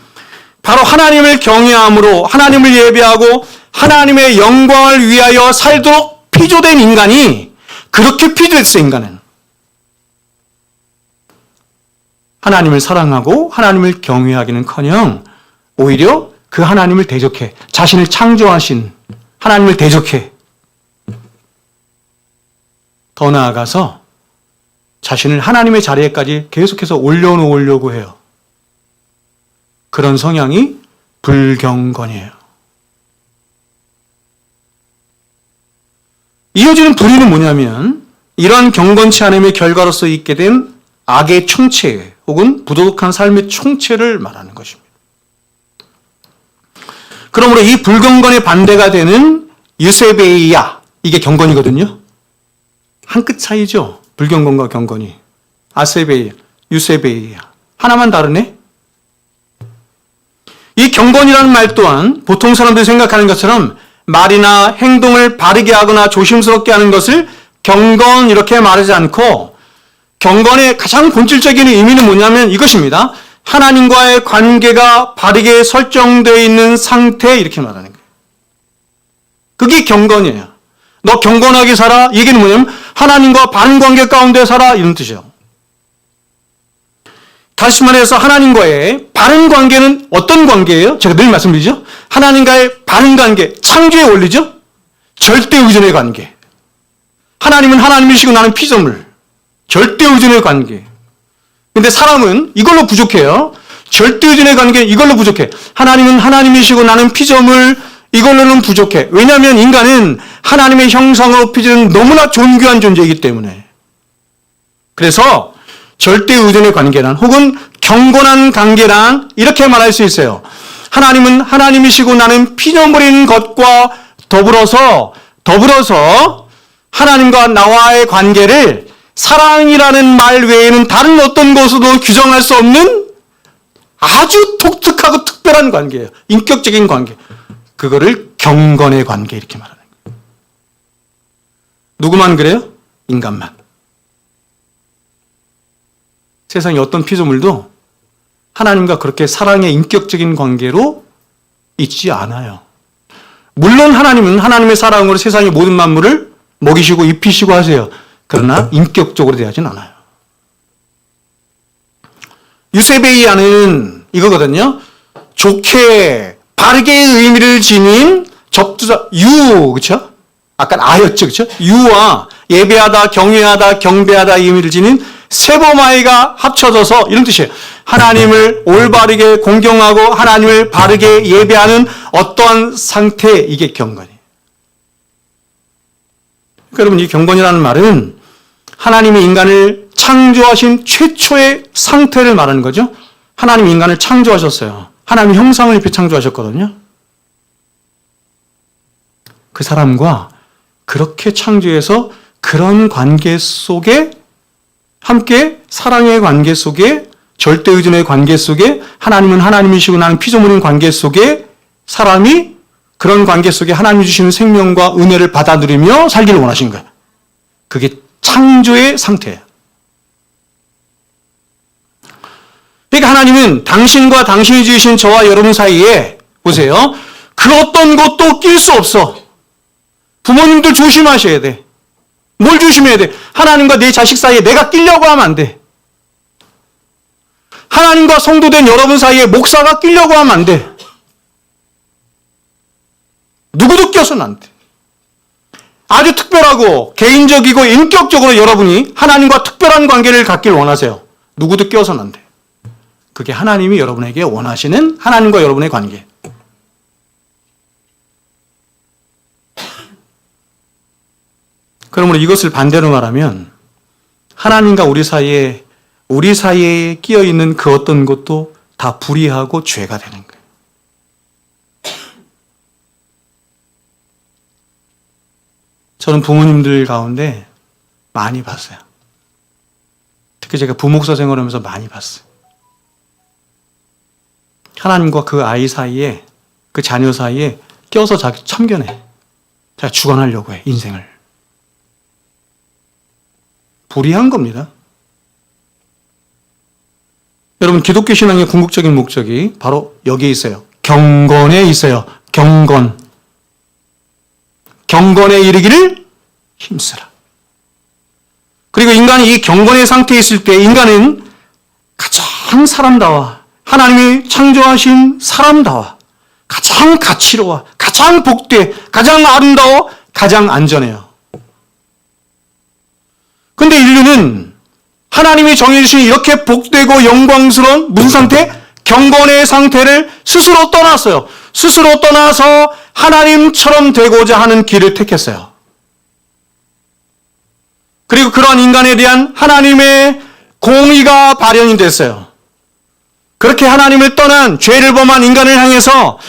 바로 하나님을 경외함으로 하나님을 예배하고 하나님의 영광을 위하여 살도록 피조된 인간이 그렇게 피조됐어요. 인간은 하나님을 사랑하고 하나님을 경외하기는커녕 오히려 그 하나님을 대적해, 자신을 창조하신 하나님을 대적해, 더 나아가서 자신을 하나님의 자리에까지 계속해서 올려놓으려고 해요. 그런 성향이 불경건이에요. 이어지는 불의는 뭐냐면 이러한 경건치 않음의 결과로서 있게 된 악의 총체 혹은 부도덕한 삶의 총체를 말하는 것입니다. 그러므로 이 불경건의 반대가 되는 유세베이야, 이게 경건이거든요. 한 끗 차이죠. 불경건과 경건이. 아세베이야, 유세베이야. 하나만 다르네. 이 경건이라는 말 또한 보통 사람들이 생각하는 것처럼 말이나 행동을 바르게 하거나 조심스럽게 하는 것을 경건 이렇게 말하지 않고, 경건의 가장 본질적인 의미는 뭐냐면 이것입니다. 하나님과의 관계가 바르게 설정되어 있는 상태, 이렇게 말하는 거예요. 그게 경건이에요. 너 경건하게 살아? 이 얘기는 뭐냐면 하나님과 바른 관계 가운데 살아, 이런 뜻이에요. 다시 말해서 하나님과의 바른 관계는 어떤 관계예요? 제가 늘 말씀드리죠. 하나님과의 바른 관계, 창조의 원리죠. 절대 의존의 관계. 하나님은 하나님이시고 나는 피조물. 절대 의존의 관계. 근데 사람은 이걸로 부족해요. 절대 의존의 관계, 이걸로 부족해. 하나님은 하나님이시고 나는 피조물, 이걸로는 부족해. 왜냐하면 인간은 하나님의 형상으로 빚은 너무나 존귀한 존재이기 때문에. 그래서 절대 의존의 관계란, 혹은 경건한 관계란 이렇게 말할 수 있어요. 하나님은 하나님이시고 나는 피조물인 것과 더불어서 하나님과 나와의 관계를 사랑이라는 말 외에는 다른 어떤 것으로도 규정할 수 없는 아주 독특하고 특별한 관계예요. 인격적인 관계. 그거를 경건의 관계, 이렇게 말하는 거예요. 누구만 그래요? 인간만. 세상의 어떤 피조물도 하나님과 그렇게 사랑의 인격적인 관계로 있지 않아요. 물론 하나님은 하나님의 사랑으로 세상의 모든 만물을 먹이시고 입히시고 하세요. 그러나 인격적으로 대하진 않아요. 유세베이아는 이거거든요. 좋게 바르게 의미를 지닌 접두사 그렇죠? 아까 아였죠, 그렇죠? 유와 예배하다, 경외하다, 경배하다 이 의미를 지닌 세보마이가 합쳐져서 이런 뜻이에요. 하나님을 올바르게 공경하고 하나님을 바르게 예배하는 어떠한 상태, 이게 경건이에요. 그러니까 여러분, 이 경건이라는 말은 하나님이 인간을 창조하신 최초의 상태를 말하는 거죠. 하나님이 인간을 창조하셨어요. 하나님의 형상을 입혀 창조하셨거든요. 그 사람과 그렇게 창조해서 그런 관계 속에 함께 사랑의 관계 속에 절대 의존의 관계 속에 하나님은 하나님이시고 나는 피조물인 관계 속에 사람이 그런 관계 속에 하나님이 주시는 생명과 은혜를 받아들이며 살기를 원하신 거예요. 그게 창조의 상태예요. 그러니까 하나님은 당신과 당신이 지으신 저와 여러분 사이에 보세요. 그 어떤 것도 낄 수 없어. 부모님들 조심하셔야 돼. 뭘 조심해야 돼? 하나님과 내 자식 사이에 내가 끼려고 하면 안 돼. 하나님과 성도된 여러분 사이에 목사가 끼려고 하면 안 돼. 누구도 껴서는 안 돼. 아주 특별하고 개인적이고 인격적으로 여러분이 하나님과 특별한 관계를 갖길 원하세요. 누구도 껴서는 안 돼. 그게 하나님이 여러분에게 원하시는 하나님과 여러분의 관계. 그러므로 이것을 반대로 말하면 하나님과 우리 사이에 끼어 있는 그 어떤 것도 다 불의하고 죄가 되는 거예요. 저는 부모님들 가운데 많이 봤어요. 특히 제가 부목사 생활하면서 많이 봤어요. 하나님과 그 아이 사이에, 그 자녀 사이에 껴서 자기 참견해. 자기가 주관하려고 해, 인생을. 불의한 겁니다. 여러분, 기독교 신앙의 궁극적인 목적이 바로 여기에 있어요. 경건에 있어요. 경건. 경건에 이르기를 힘쓰라. 그리고 인간이 이 경건의 상태에 있을 때 인간은 가장 사람다워, 하나님이 창조하신 사람다워, 가장 가치로워, 가장 복돼, 가장 아름다워, 가장 안전해요. 근데 인류는 하나님이 정해주신 이렇게 복되고 영광스러운 무슨 상태? 경건의 상태를 스스로 떠났어요. 스스로 떠나서 하나님처럼 되고자 하는 길을 택했어요. 그리고 그런 인간에 대한 하나님의 공의가 발현이 됐어요. 그렇게 하나님을 떠난 죄를 범한 인간을 향해서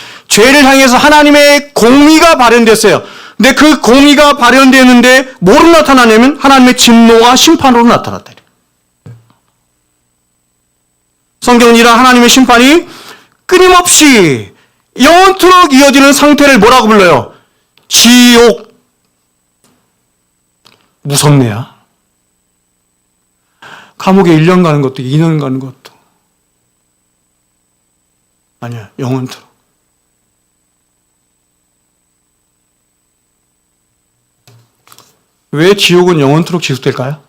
하나님의 공의가 발현됐어요. 근데 그 공의가 발현되는데 뭐로 나타나냐면 하나님의 진노와 심판으로 나타났다. 성경은 이런 하나님의 심판이 끊임없이 영원토록 이어지는 상태를 뭐라고 불러요? 지옥. 무섭네요. 감옥에 1년 가는 것도 2년 가는 것도 아니야. 영원토록. 왜 지옥은 영원토록 지속될까요?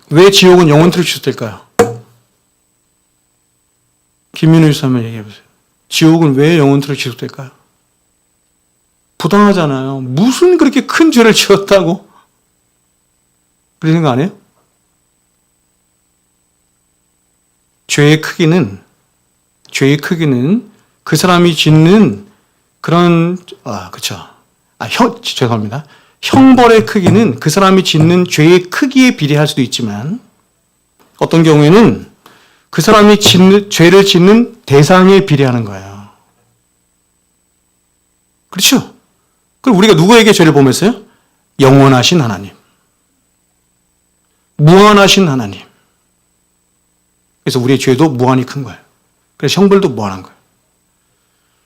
왜 지옥은 영원토록 지속될까요? 김민우 교수 한번 얘기해 보세요. 지옥은 왜 영원토록 지속될까요? 부당하잖아요. 무슨 그렇게 큰 죄를 지었다고? 그런 생각 안 해요? 죄의 크기는 그 사람이 짓는 그런, 죄송합니다. 형벌의 크기는 그 사람이 짓는 죄의 크기에 비례할 수도 있지만, 어떤 경우에는 그 사람이 죄를 짓는 대상에 비례하는 거예요. 그렇죠? 그럼 우리가 누구에게 죄를 범했어요? 영원하신 하나님. 무한하신 하나님. 그래서 우리의 죄도 무한히 큰 거예요. 그래서 형벌도 무한한 거예요.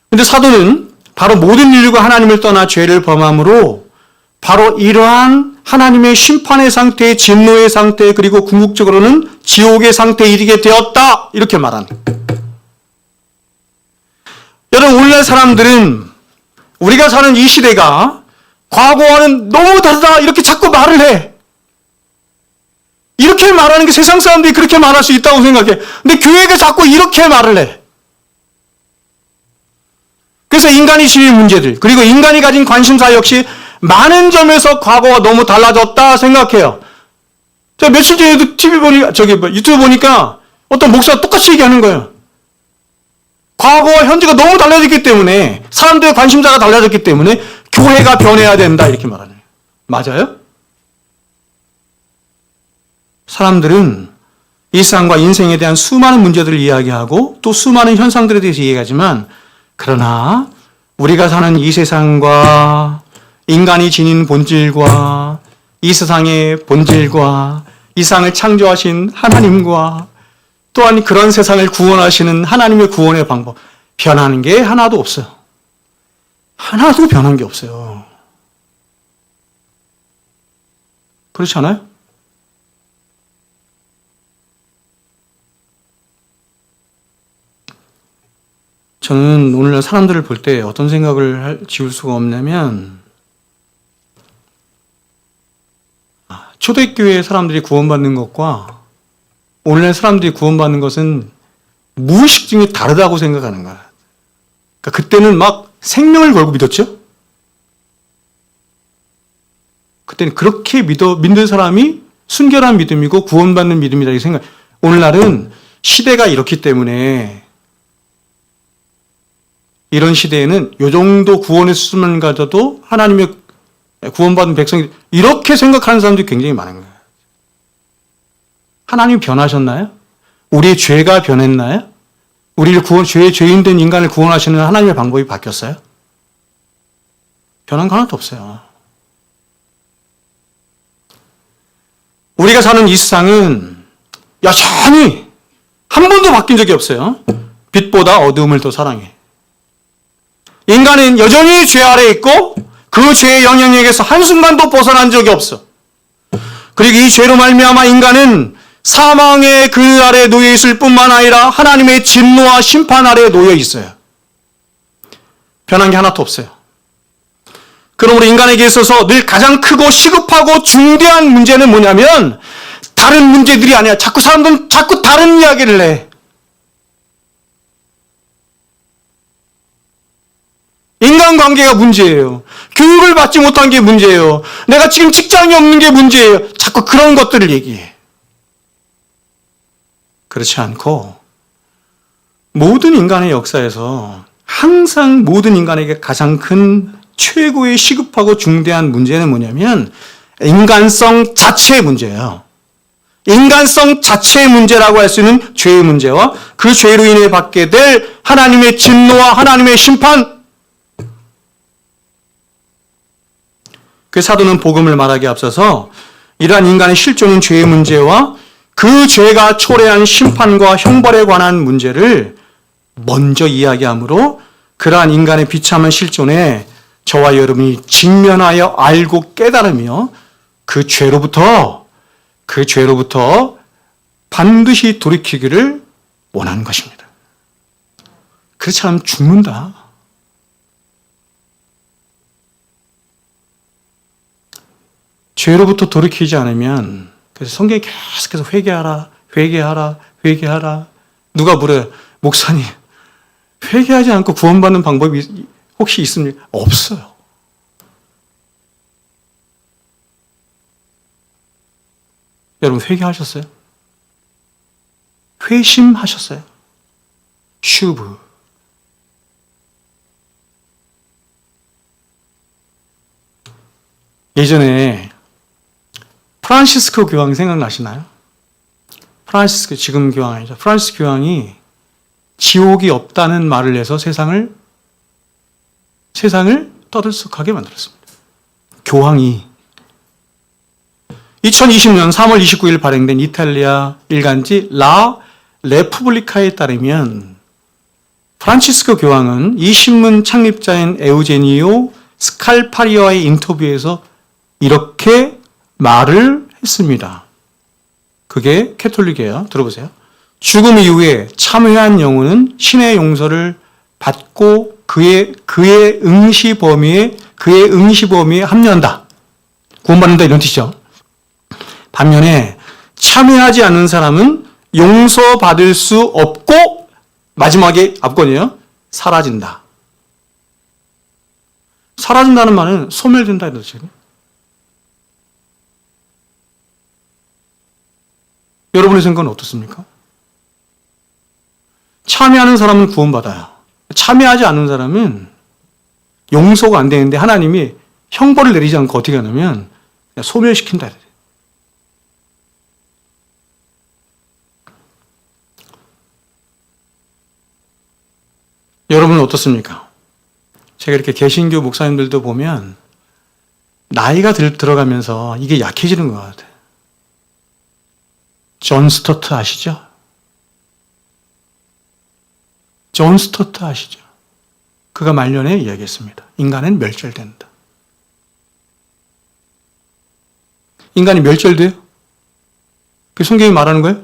그런데 사도는 바로 모든 인류가 하나님을 떠나 죄를 범함으로 바로 이러한 하나님의 심판의 상태, 진노의 상태, 그리고 궁극적으로는 지옥의 상태에 이르게 되었다. 이렇게 말하는 거예요. 여러분, 오늘날 사람들은 우리가 사는 이 시대가 과거와는 너무 다르다. 이렇게 자꾸 말을 해. 이렇게 말하는 게 세상 사람들이 그렇게 말할 수 있다고 생각해. 근데 교회가 자꾸 이렇게 말을 해. 그래서 인간이 지닌 문제들, 그리고 인간이 가진 관심사 역시 많은 점에서 과거와 너무 달라졌다 생각해요. 제가 며칠 전에도 유튜브 보니까 어떤 목사가 똑같이 얘기하는 거예요. 과거와 현재가 너무 달라졌기 때문에, 사람들의 관심사가 달라졌기 때문에 교회가 변해야 된다 이렇게 말하는 거예요. 맞아요? 사람들은 일상과 인생에 대한 수많은 문제들을 이야기하고 또 수많은 현상들에 대해서 이야기하지만, 그러나 우리가 사는 이 세상과 인간이 지닌 본질과 이 세상의 본질과 이 세상을 창조하신 하나님과 또한 그런 세상을 구원하시는 하나님의 구원의 방법, 변하는 게 하나도 없어요. 하나도 변한 게 없어요. 그렇지 않아요? 저는 오늘날 사람들을 볼 때 어떤 생각을 지울 수가 없냐면, 초대교회 사람들이 구원받는 것과 오늘날 사람들이 구원받는 것은 무의식중에 다르다고 생각하는 거야. 그러니까 그때는 막 생명을 걸고 믿었죠? 그때는 그렇게 믿는 사람이 순결한 믿음이고 구원받는 믿음이다 이 생각. 오늘날은 시대가 이렇기 때문에 이런 시대에는 요 정도 구원의 수준만 가져도 하나님의 구원받은 백성이 이렇게 생각하는 사람들이 굉장히 많은 거예요. 하나님이 변하셨나요? 우리의 죄가 변했나요? 우리를 죄인된 인간을 구원하시는 하나님의 방법이 바뀌었어요? 변한 거 하나도 없어요. 우리가 사는 이 세상은 여전히 한 번도 바뀐 적이 없어요. 빛보다 어두움을 더 사랑해. 인간은 여전히 죄 아래에 있고 그 죄의 영향력에서 한순간도 벗어난 적이 없어. 그리고 이 죄로 말미암아 인간은 사망의 그 아래에 놓여 있을 뿐만 아니라 하나님의 진노와 심판 아래에 놓여 있어요. 변한 게 하나도 없어요. 그러므로 인간에게 있어서 늘 가장 크고 시급하고 중대한 문제는 뭐냐면 다른 문제들이 아니야. 사람들은 자꾸 다른 이야기를 해. 인간관계가 문제예요. 교육을 받지 못한 게 문제예요. 내가 지금 직장이 없는 게 문제예요. 자꾸 그런 것들을 얘기해. 그렇지 않고 모든 인간의 역사에서 항상 모든 인간에게 가장 큰 최고의 시급하고 중대한 문제는 뭐냐면 인간성 자체의 문제예요. 인간성 자체의 문제라고 할 수 있는 죄의 문제와 그 죄로 인해 받게 될 하나님의 진노와 하나님의 심판. 그 사도는 복음을 말하기에 앞서서 이러한 인간의 실존인 죄의 문제와 그 죄가 초래한 심판과 형벌에 관한 문제를 먼저 이야기하므로 그러한 인간의 비참한 실존에 저와 여러분이 직면하여 알고 깨달으며 그 죄로부터 반드시 돌이키기를 원하는 것입니다. 그렇지 않으면 죽는다. 죄로부터 돌이키지 않으면, 그래서 성경이 계속해서 회개하라. 누가 물어요. 목사님, 회개하지 않고 구원받는 방법이 혹시 있습니까? 없어요. 여러분 회개하셨어요? 회심하셨어요? 슈브. 예전에 프란시스코 교황 생각나시나요? 지금 교황 아니죠. 프란시스 교황이 지옥이 없다는 말을 해서 세상을 떠들썩하게 만들었습니다. 교황이 2020년 3월 29일 발행된 이탈리아 일간지 라 레푸블리카에 따르면 프란치스코 교황은 이 신문 창립자인 에우제니오 스칼파리와의 인터뷰에서 이렇게 말을 했습니다. 그게 캐톨릭이에요. 들어보세요. 죽음 이후에 참회한 영혼은 신의 용서를 받고 그의 응시 범위에 합류한다. 구원받는다 이런 뜻이죠. 반면에 참회하지 않는 사람은 용서받을 수 없고 마지막에 앞권이에요. 사라진다. 사라진다는 말은 소멸된다 이런 뜻이에요. 여러분의 생각은 어떻습니까? 참회하는 사람은 구원받아요. 참회하지 않는 사람은 용서가 안 되는데 하나님이 형벌을 내리지 않고 어떻게 하냐면 그냥 소멸시킨다. 여러분은 어떻습니까? 제가 이렇게 개신교 목사님들도 보면 나이가 들어가면서 이게 약해지는 것 같아요. 존 스토트 아시죠? 존 스토트 아시죠? 그가 말년에 이야기했습니다. 인간은 멸절된다. 인간이 멸절돼요? 그게 성경이 말하는 거예요?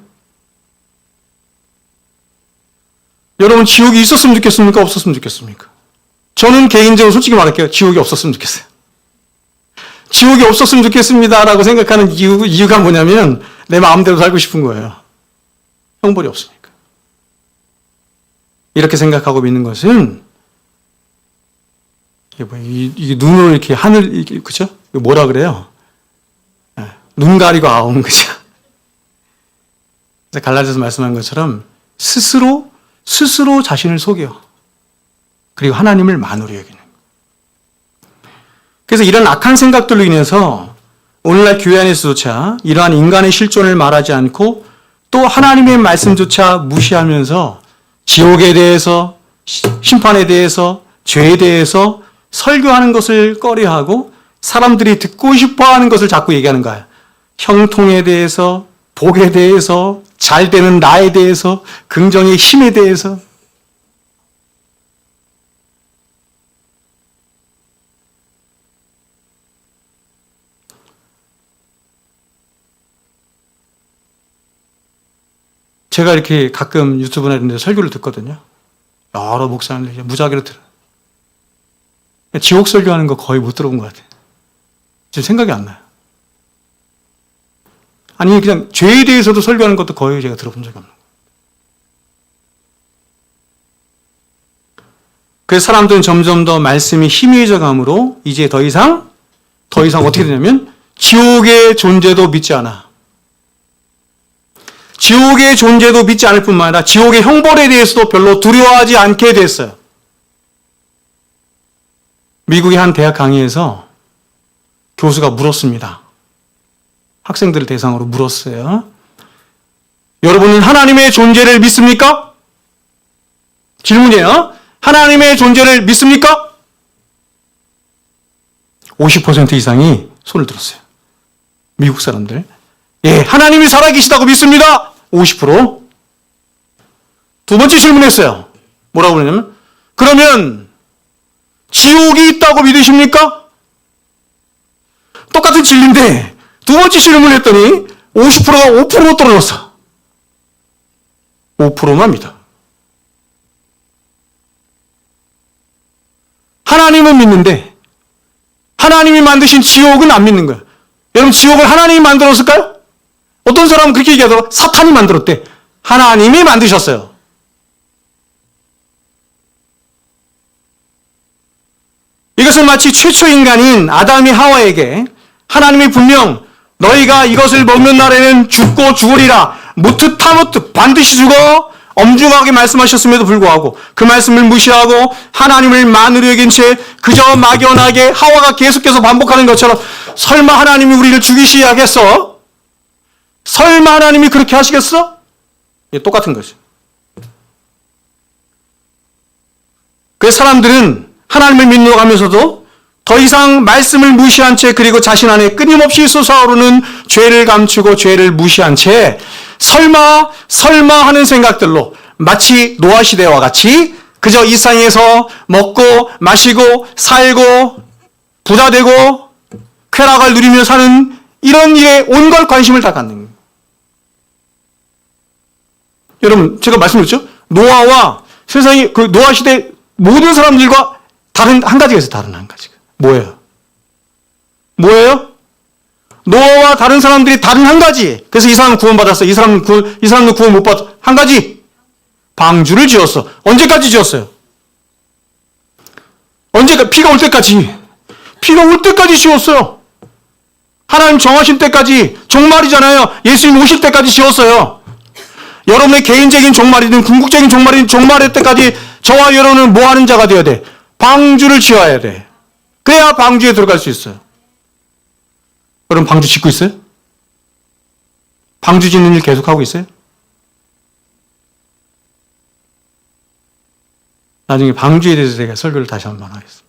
여러분, 지옥이 있었으면 좋겠습니까? 없었으면 좋겠습니까? 저는 개인적으로 솔직히 말할게요. 지옥이 없었으면 좋겠어요. 지옥이 없었으면 좋겠습니다라고 생각하는 이유가 뭐냐면 내 마음대로 살고 싶은 거예요. 형벌이 없으니까. 이렇게 생각하고 믿는 것은 이게 눈으로 이렇게 하늘, 그죠? 뭐라 그래요? 눈 가리고 아웅, 그죠? 갈라디아서 말씀한 것처럼 스스로 자신을 속여. 그리고 하나님을 만으로 여기는. 그래서 이런 악한 생각들로 인해서 오늘날 교회 안에서조차 이러한 인간의 실존을 말하지 않고 또 하나님의 말씀조차 무시하면서 지옥에 대해서, 심판에 대해서, 죄에 대해서 설교하는 것을 꺼려하고 사람들이 듣고 싶어하는 것을 자꾸 얘기하는 거예요. 형통에 대해서, 복에 대해서, 잘 되는 나에 대해서, 긍정의 힘에 대해서. 제가 이렇게 가끔 유튜브나 이런 데 설교를 듣거든요. 여러 목사님들 무작위로 들어요. 지옥 설교하는 거 거의 못 들어본 것 같아요. 지금 생각이 안 나요. 아니, 그냥 죄에 대해서도 설교하는 것도 거의 제가 들어본 적이 없는 거예요. 그래서 사람들은 점점 더 말씀이 희미해져 가므로 이제 더 이상 어떻게 되냐면 지옥의 존재도 믿지 않아. 지옥의 존재도 믿지 않을 뿐만 아니라 지옥의 형벌에 대해서도 별로 두려워하지 않게 됐어요. 미국의 한 대학 강의에서 교수가 물었습니다. 학생들을 대상으로 물었어요. 여러분은 하나님의 존재를 믿습니까? 질문이에요. 하나님의 존재를 믿습니까? 50% 이상이 손을 들었어요. 미국 사람들. 예, 하나님이 살아계시다고 믿습니다. 50%. 두 번째 질문했어요. 뭐라고 그러냐면, 그러면 지옥이 있다고 믿으십니까? 똑같은 진리인데 두 번째 질문을 했더니 50%가 5%로 떨어졌어. 5%만 믿어. 하나님은 믿는데 하나님이 만드신 지옥은 안 믿는 거야. 여러분, 지옥을 하나님이 만들었을까요? 어떤 사람은 그렇게 얘기하더라고. 사탄이 만들었대. 하나님이 만드셨어요. 이것은 마치 최초 인간인 아담이 하와에게 하나님이 분명 너희가 이것을 먹는 날에는 죽고 죽으리라. 무트타무트 반드시 죽어. 엄중하게 말씀하셨음에도 불구하고 그 말씀을 무시하고 하나님을 만으로 여긴 채 그저 막연하게 하와가 계속해서 반복하는 것처럼 설마 하나님이 우리를 죽이시야겠어? 설마 하나님이 그렇게 하시겠어? 똑같은 거죠. 그래서 사람들은 하나님을 믿는 가면서도 더 이상 말씀을 무시한 채 그리고 자신 안에 끊임없이 솟아오르는 죄를 감추고 죄를 무시한 채 설마 하는 생각들로 마치 노아 시대와 같이 그저 이 세상에서 먹고 마시고 살고 부자 되고 쾌락을 누리며 사는 이런 일에 온갖 관심을 다 갖는 거예요. 여러분, 제가 말씀드렸죠? 노아와 세상이 그 노아 시대 모든 사람들과 다른 한 가지가 있어요. 다른 한 가지가. 뭐예요? 노아와 다른 사람들이 다른 한 가지. 그래서 이 사람은 구원받았어. 이 사람은 구원 못 받았어. 한 가지. 방주를 지었어. 언제까지 지었어요? 피가 올 때까지. 피가 올 때까지 지었어요. 하나님 정하신 때까지. 종말이잖아요. 예수님 오실 때까지 지었어요. 여러분의 개인적인 종말이든 궁극적인 종말이든 종말의 때까지 저와 여러분은 뭐 하는 자가 되어야 돼? 방주를 지어야 돼. 그래야 방주에 들어갈 수 있어요. 여러분, 방주 짓고 있어요? 방주 짓는 일 계속하고 있어요? 나중에 방주에 대해서 제가 설교를 다시 한번 하겠습니다.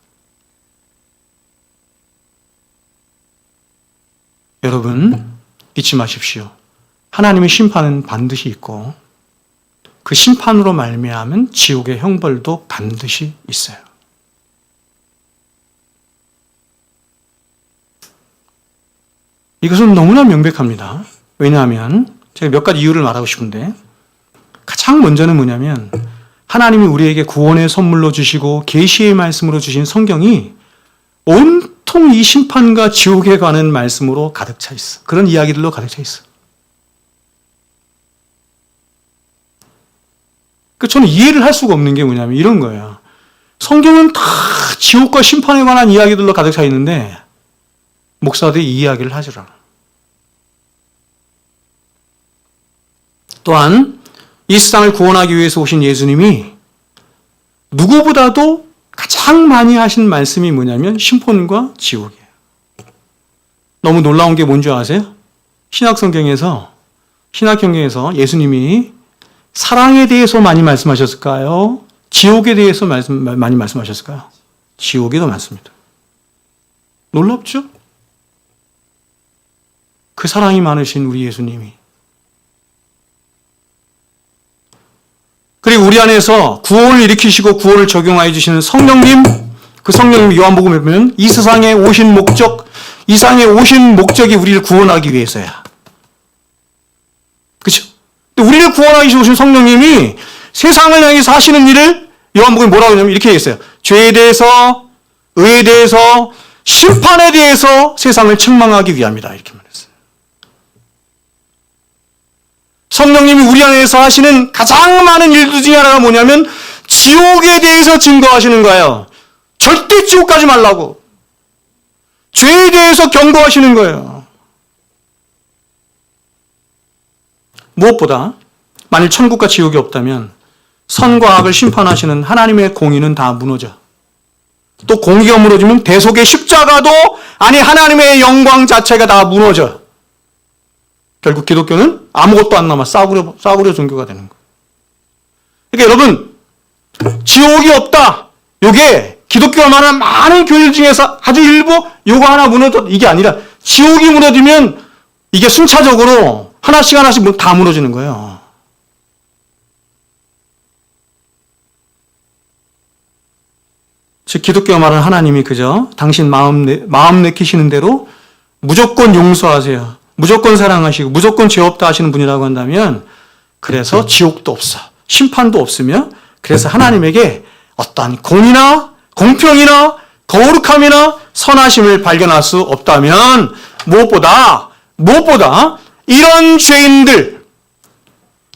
여러분, 잊지 마십시오. 하나님의 심판은 반드시 있고 그 심판으로 말미암은 지옥의 형벌도 반드시 있어요. 이것은 너무나 명백합니다. 왜냐하면 제가 몇 가지 이유를 말하고 싶은데 가장 먼저는 뭐냐면 하나님이 우리에게 구원의 선물로 주시고 계시의 말씀으로 주신 성경이 온통 이 심판과 지옥에 관한 말씀으로 가득 차 있어. 그런 이야기들로 가득 차 있어. 저는 이해를 할 수가 없는 게 뭐냐면 이런 거예요. 성경은 다 지옥과 심판에 관한 이야기들로 가득 차 있는데 목사들이 이 이야기를 하질 않아. 또한 이 세상을 구원하기 위해서 오신 예수님이 누구보다도 가장 많이 하신 말씀이 뭐냐면 심판과 지옥이에요. 너무 놀라운 게 뭔지 아세요? 신약성경에서 예수님이 사랑에 대해서 많이 말씀하셨을까요? 지옥에 대해서 많이 말씀하셨을까요? 지옥이 더 많습니다. 놀랍죠? 그 사랑이 많으신 우리 예수님이. 그리고 우리 안에서 구원을 일으키시고 구원을 적용하여 주시는 성령님, 그 성령님 요한복음에 보면 이 세상에 오신 목적이 우리를 구원하기 위해서야. 그렇죠? 우리를 구원하기 위해서 오신 성령님이 세상을 향해서 하시는 일을 요한복음에 뭐라고 하냐면 이렇게 했어요. 죄에 대해서, 의에 대해서, 심판에 대해서 세상을 책망하기 위함이다. 이렇게 말했어요. 성령님이 우리 안에서 하시는 가장 많은 일들 중에 하나가 뭐냐면 지옥에 대해서 증거하시는 거예요. 절대 지옥 가지 말라고. 죄에 대해서 경고하시는 거예요. 무엇보다 만일 천국과 지옥이 없다면 선과 악을 심판하시는 하나님의 공의는 다 무너져. 또 공의가 무너지면 대속의 십자가도 아니 하나님의 영광 자체가 다 무너져. 결국 기독교는 아무것도 안 남아 싸구려 종교가 되는 거예요. 그러니까 여러분 지옥이 없다. 요게 기독교가 말하는 많은 교일 중에서 아주 일부 요거 하나 무너져 이게 아니라 지옥이 무너지면 이게 순차적으로 하나씩 다 무너지는 거예요. 즉 기독교가 말하는 하나님이 그저 당신 마음 내키시는 대로 무조건 용서하세요. 무조건 사랑하시고 무조건 죄 없다 하시는 분이라고 한다면 그래서 지옥도 없어. 심판도 없으며 그래서 하나님에게 어떠한 공이나 공평이나 거룩함이나 선하심을 발견할 수 없다면 무엇보다 이런 죄인들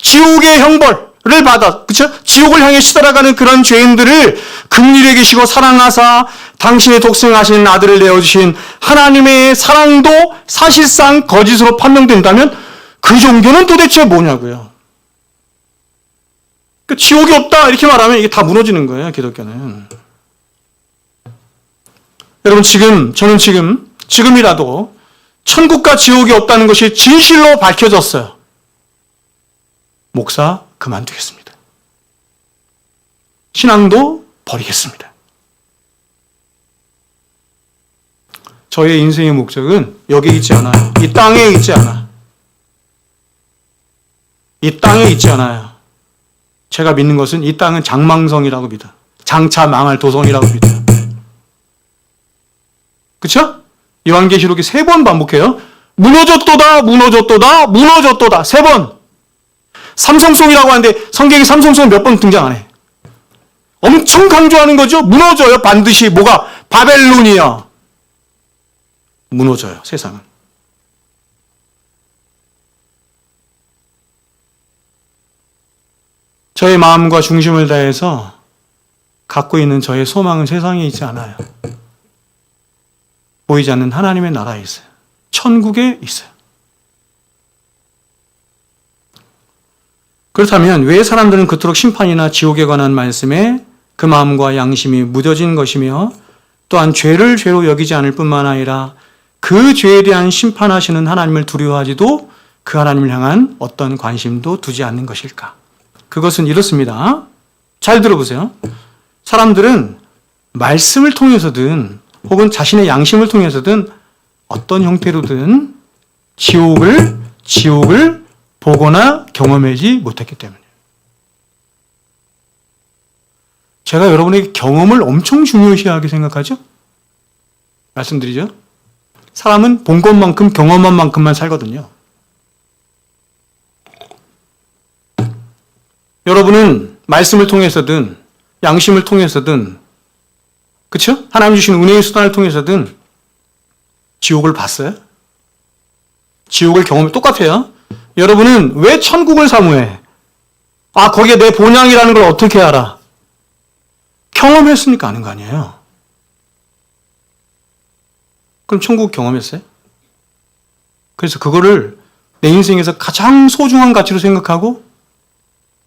지옥의 형벌을 받아 그렇죠? 지옥을 향해 치달아가는 그런 죄인들을 긍휼히 계시고 사랑하사 당신의 독생하신 아들을 내어주신 하나님의 사랑도 사실상 거짓으로 판명된다면 그 종교는 도대체 뭐냐고요. 지옥이 없다 이렇게 말하면 이게 다 무너지는 거예요. 기독교는. 여러분 저는 지금이라도 천국과 지옥이 없다는 것이 진실로 밝혀졌어요. 목사 그만두겠습니다. 신앙도 버리겠습니다. 저의 인생의 목적은 여기 있지 않아요. 이 땅에 있지 않아. 이 땅에 있지 않아요. 제가 믿는 것은 이 땅은 장망성이라고 믿어. 장차 망할 도성이라고 믿어. 그쵸? 요한계시록이 3번 반복해요. 무너졌도다, 무너졌도다, 무너졌도다. 3번. 삼성송이라고 하는데 성경에 삼성송 몇 번 등장 안 해. 엄청 강조하는 거죠. 무너져요. 반드시 뭐가? 바벨론이야. 무너져요. 세상은. 저의 마음과 중심을 다해서 갖고 있는 저의 소망은 세상에 있지 않아요. 보이지 않는 하나님의 나라에 있어요. 천국에 있어요. 그렇다면 왜 사람들은 그토록 심판이나 지옥에 관한 말씀에 그 마음과 양심이 무뎌진 것이며 또한 죄를 죄로 여기지 않을 뿐만 아니라 그 죄에 대한 심판하시는 하나님을 두려워하지도 그 하나님을 향한 어떤 관심도 두지 않는 것일까? 그것은 이렇습니다. 잘 들어보세요. 사람들은 말씀을 통해서든 혹은 자신의 양심을 통해서든 어떤 형태로든 지옥을 보거나 경험하지 못했기 때문이에요. 제가 여러분에게 경험을 엄청 중요시하게 생각하죠? 말씀드리죠? 사람은 본 것만큼 경험한 만큼만 살거든요. 여러분은 말씀을 통해서든 양심을 통해서든 그렇죠? 하나님 주신 은혜의 수단을 통해서든 지옥을 봤어요? 지옥을 경험해 똑같아요. 여러분은 왜 천국을 사모해? 아, 거기에 내 본향이라는 걸 어떻게 알아? 경험했으니까 아는 거 아니에요. 그럼 천국 경험했어요? 그래서 그거를 내 인생에서 가장 소중한 가치로 생각하고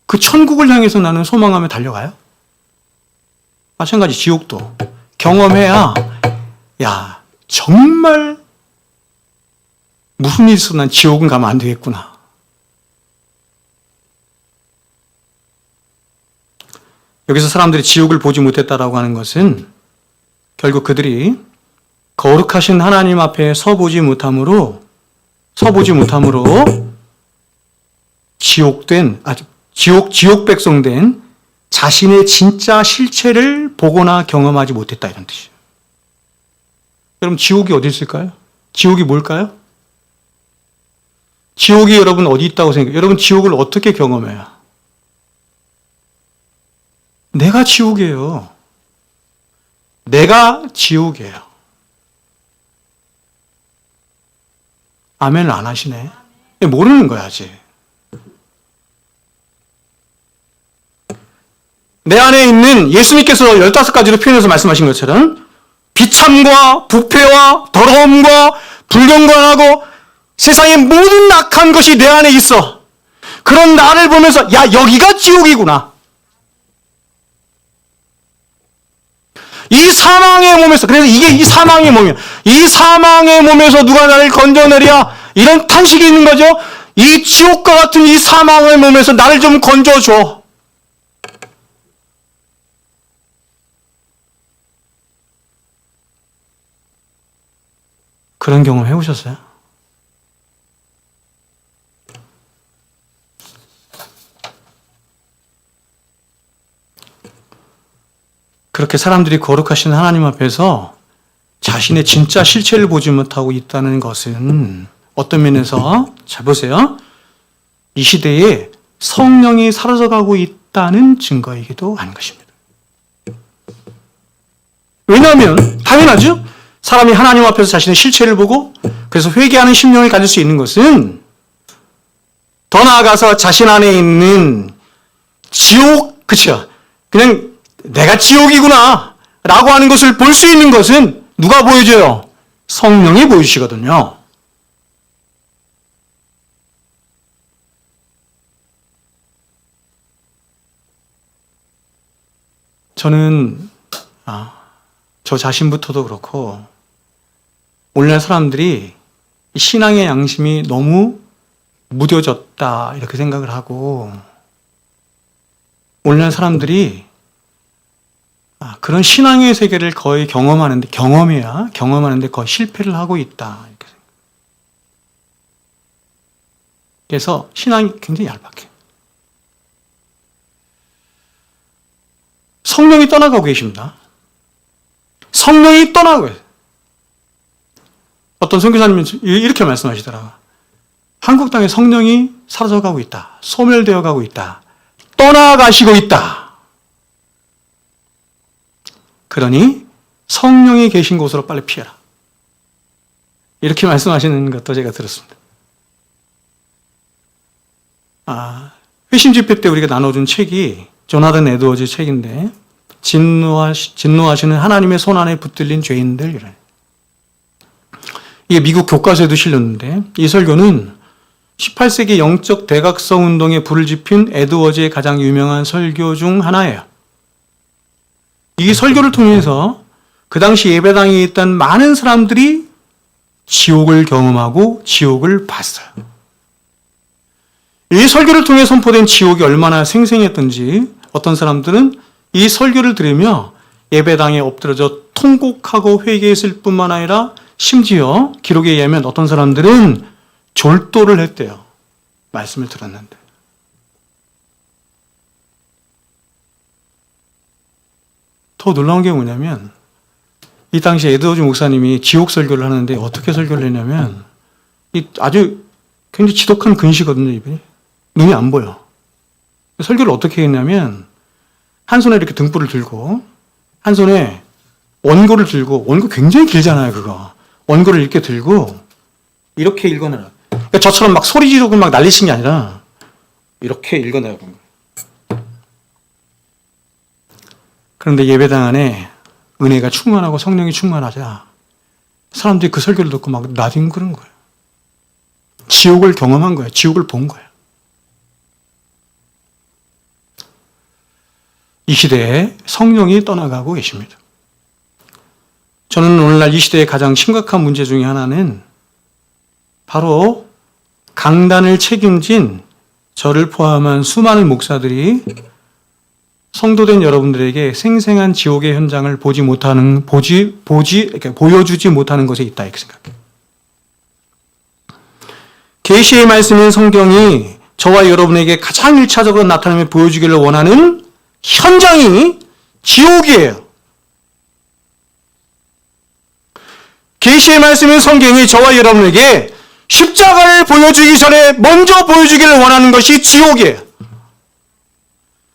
그 천국을 향해서 나는 소망하며 달려가요? 마찬가지 지옥도 경험해야 야 정말 무슨 일이 있어도 난 지옥은 가면 안 되겠구나. 여기서 사람들이 지옥을 보지 못했다라고 하는 것은 결국 그들이 거룩하신 하나님 앞에 서보지 못함으로 지옥 백성된 자신의 진짜 실체를 보거나 경험하지 못했다 이런 뜻이에요. 여러분 지옥이 어디 있을까요? 지옥이 뭘까요? 지옥이 여러분 어디 있다고 생각해요? 여러분 지옥을 어떻게 경험해요? 내가 지옥이에요. 내가 지옥이에요. 아멘을 안 하시네. 모르는 거야 아직. 내 안에 있는 예수님께서 15가지로 표현해서 말씀하신 것처럼 비참과 부패와 더러움과 불경건하고 세상의 모든 악한 것이 내 안에 있어. 그런 나를 보면서 야 여기가 지옥이구나. 이 사망의 몸에서 그래서 이게 이 사망의 몸이야. 이 사망의 몸에서 누가 나를 건져내랴 이런 탄식이 있는 거죠. 이 지옥과 같은 이 사망의 몸에서 나를 좀 건져줘. 그런 경험 해보셨어요? 그렇게 사람들이 거룩하신 하나님 앞에서 자신의 진짜 실체를 보지 못하고 있다는 것은 어떤 면에서 잘 보세요. 이 시대에 성령이 사라져가고 있다는 증거이기도 한 것입니다. 왜냐하면 당연하죠. 사람이 하나님 앞에서 자신의 실체를 보고 그래서 회개하는 심령을 가질 수 있는 것은 더 나아가서 자신 안에 있는 지옥, 그쵸? 그냥 내가 지옥이구나 라고 하는 것을 볼 수 있는 것은 누가 보여줘요? 성령이 보여주시거든요. 저는 저 자신부터도 그렇고 오늘날 사람들이 신앙의 양심이 너무 무뎌졌다 이렇게 생각을 하고 오늘날 사람들이 그런 신앙의 세계를 거의 경험하는데 거의 실패를 하고 있다. 이렇게 그래서 신앙이 굉장히 얄팍해. 성령이 떠나가고 계십니다. 성령이 떠나고 계세요. 어떤 선교사님이 이렇게 말씀하시더라고요. 한국 땅에 성령이 사라져가고 있다. 소멸되어 가고 있다. 떠나가시고 있다. 그러니 성령이 계신 곳으로 빨리 피해라. 이렇게 말씀하시는 것도 제가 들었습니다. 회심 집회 때 우리가 나눠준 책이 조나단 에드워즈 책인데 진노하시는 하나님의 손안에 붙들린 죄인들 이런. 이게 미국 교과서에도 실렸는데 이 설교는 18세기 영적 대각성 운동에 불을 지핀 에드워즈의 가장 유명한 설교 중 하나예요. 이 설교를 통해서 그 당시 예배당에 있던 많은 사람들이 지옥을 경험하고 지옥을 봤어요. 이 설교를 통해 선포된 지옥이 얼마나 생생했던지 어떤 사람들은 이 설교를 들으며 예배당에 엎드려져 통곡하고 회개했을 뿐만 아니라 심지어 기록에 의하면 어떤 사람들은 졸도를 했대요. 말씀을 들었는데. 더 놀라운 게 뭐냐면 이 당시 에드워즈 목사님이 지옥 설교를 하는데 어떻게 설교를 했냐면 아주 굉장히 지독한 근시거든요. 이분이. 눈이 안 보여. 설교를 어떻게 했냐면 한 손에 이렇게 등불을 들고 한 손에 원고를 들고, 원고 굉장히 길잖아요, 그거. 원고를 이렇게 들고 이렇게 읽어내라. 그러니까 저처럼 막 소리 지르고 막 난리친 게 아니라 이렇게 읽어내라는 거예요. 그런데 예배당 안에 은혜가 충만하고 성령이 충만하자 사람들이 그 설교를 듣고 막 나뒹구는 거예요. 지옥을 경험한 거예요. 지옥을 본 거예요. 이 시대에 성령이 떠나가고 계십니다. 저는 오늘날 이 시대의 가장 심각한 문제 중에 하나는 바로 강단을 책임진 저를 포함한 수많은 목사들이 성도된 여러분들에게 생생한 지옥의 현장을 보여주지 못하는 것에 있다 이렇게 생각해요. 계시의 말씀인 성경이 저와 여러분에게 가장 1차적으로 나타나며 보여주기를 원하는 현장이 지옥이에요. 계시의 말씀인 성경이 저와 여러분에게 십자가를 보여주기 전에 먼저 보여주기를 원하는 것이 지옥이에요.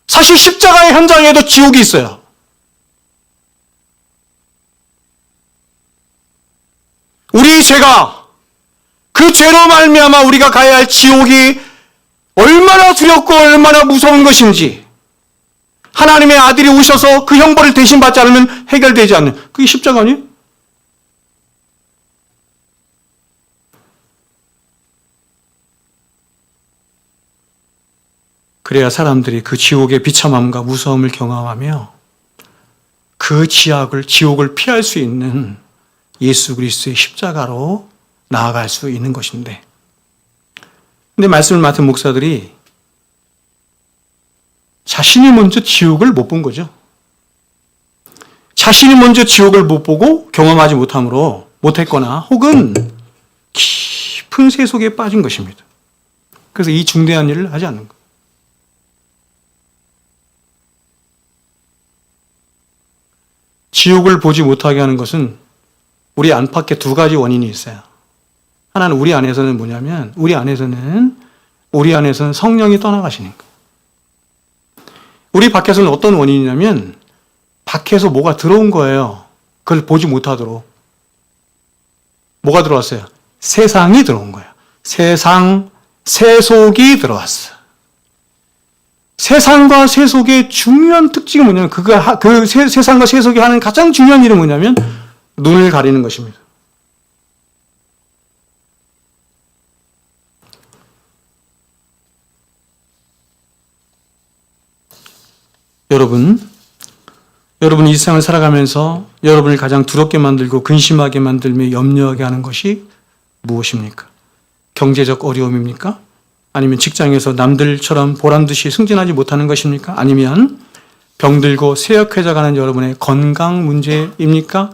사실 십자가의 현장에도 지옥이 있어요. 우리 죄가, 그 죄로 말미암아 우리가 가야 할 지옥이 얼마나 두렵고 얼마나 무서운 것인지, 하나님의 아들이 오셔서 그 형벌을 대신 받지 않으면 해결되지 않는, 그게 십자가 아니에요? 그래야 사람들이 그 지옥의 비참함과 무서움을 경험하며 그 지옥을 피할 수 있는 예수 그리스도의 십자가로 나아갈 수 있는 것인데, 근데 말씀을 맡은 목사들이 자신이 먼저 지옥을 못 본 거죠. 자신이 먼저 지옥을 못 보고 경험하지 못했거나 혹은 깊은 새 속에 빠진 것입니다. 그래서 이 중대한 일을 하지 않는 것. 지옥을 보지 못하게 하는 것은 우리 안팎에 두 가지 원인이 있어요. 하나는 우리 안에서는 뭐냐면, 우리 안에서는 성령이 떠나가시는 거. 우리 밖에서는 어떤 원인이냐면, 밖에서 뭐가 들어온 거예요. 그걸 보지 못하도록. 뭐가 들어왔어요? 세상이 들어온 거예요. 세속이 들어왔어요. 세상과 세속의 중요한 특징이 뭐냐면, 세상과 세속이 하는 가장 중요한 일은 뭐냐면, 눈을 가리는 것입니다. 여러분이 이 세상을 살아가면서 여러분을 가장 두렵게 만들고 근심하게 만들며 염려하게 하는 것이 무엇입니까? 경제적 어려움입니까? 아니면 직장에서 남들처럼 보란듯이 승진하지 못하는 것입니까? 아니면 병들고 쇠약해져가는 여러분의 건강 문제입니까?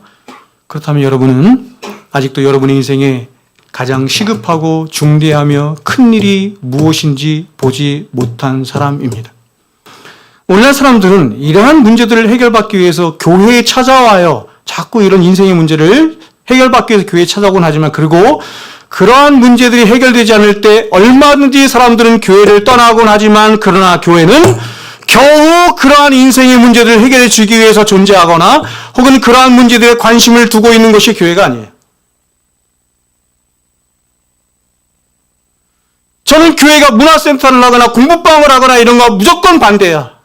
그렇다면 여러분은 아직도 여러분의 인생에 가장 시급하고 중대하며 큰 일이 무엇인지 보지 못한 사람입니다. 오늘날 사람들은 이러한 문제들을 해결받기 위해서 교회에 찾아와요. 자꾸 이런 인생의 문제를 해결받기 위해서 교회에 찾아오곤 하지만, 그리고 그러한 문제들이 해결되지 않을 때 얼마든지 사람들은 교회를 떠나곤 하지만, 그러나 교회는 겨우 그러한 인생의 문제들을 해결해 주기 위해서 존재하거나 혹은 그러한 문제들에 관심을 두고 있는 것이 교회가 아니에요. 저는 교회가 문화센터를 하거나 공부방을 하거나 이런 거 무조건 반대야.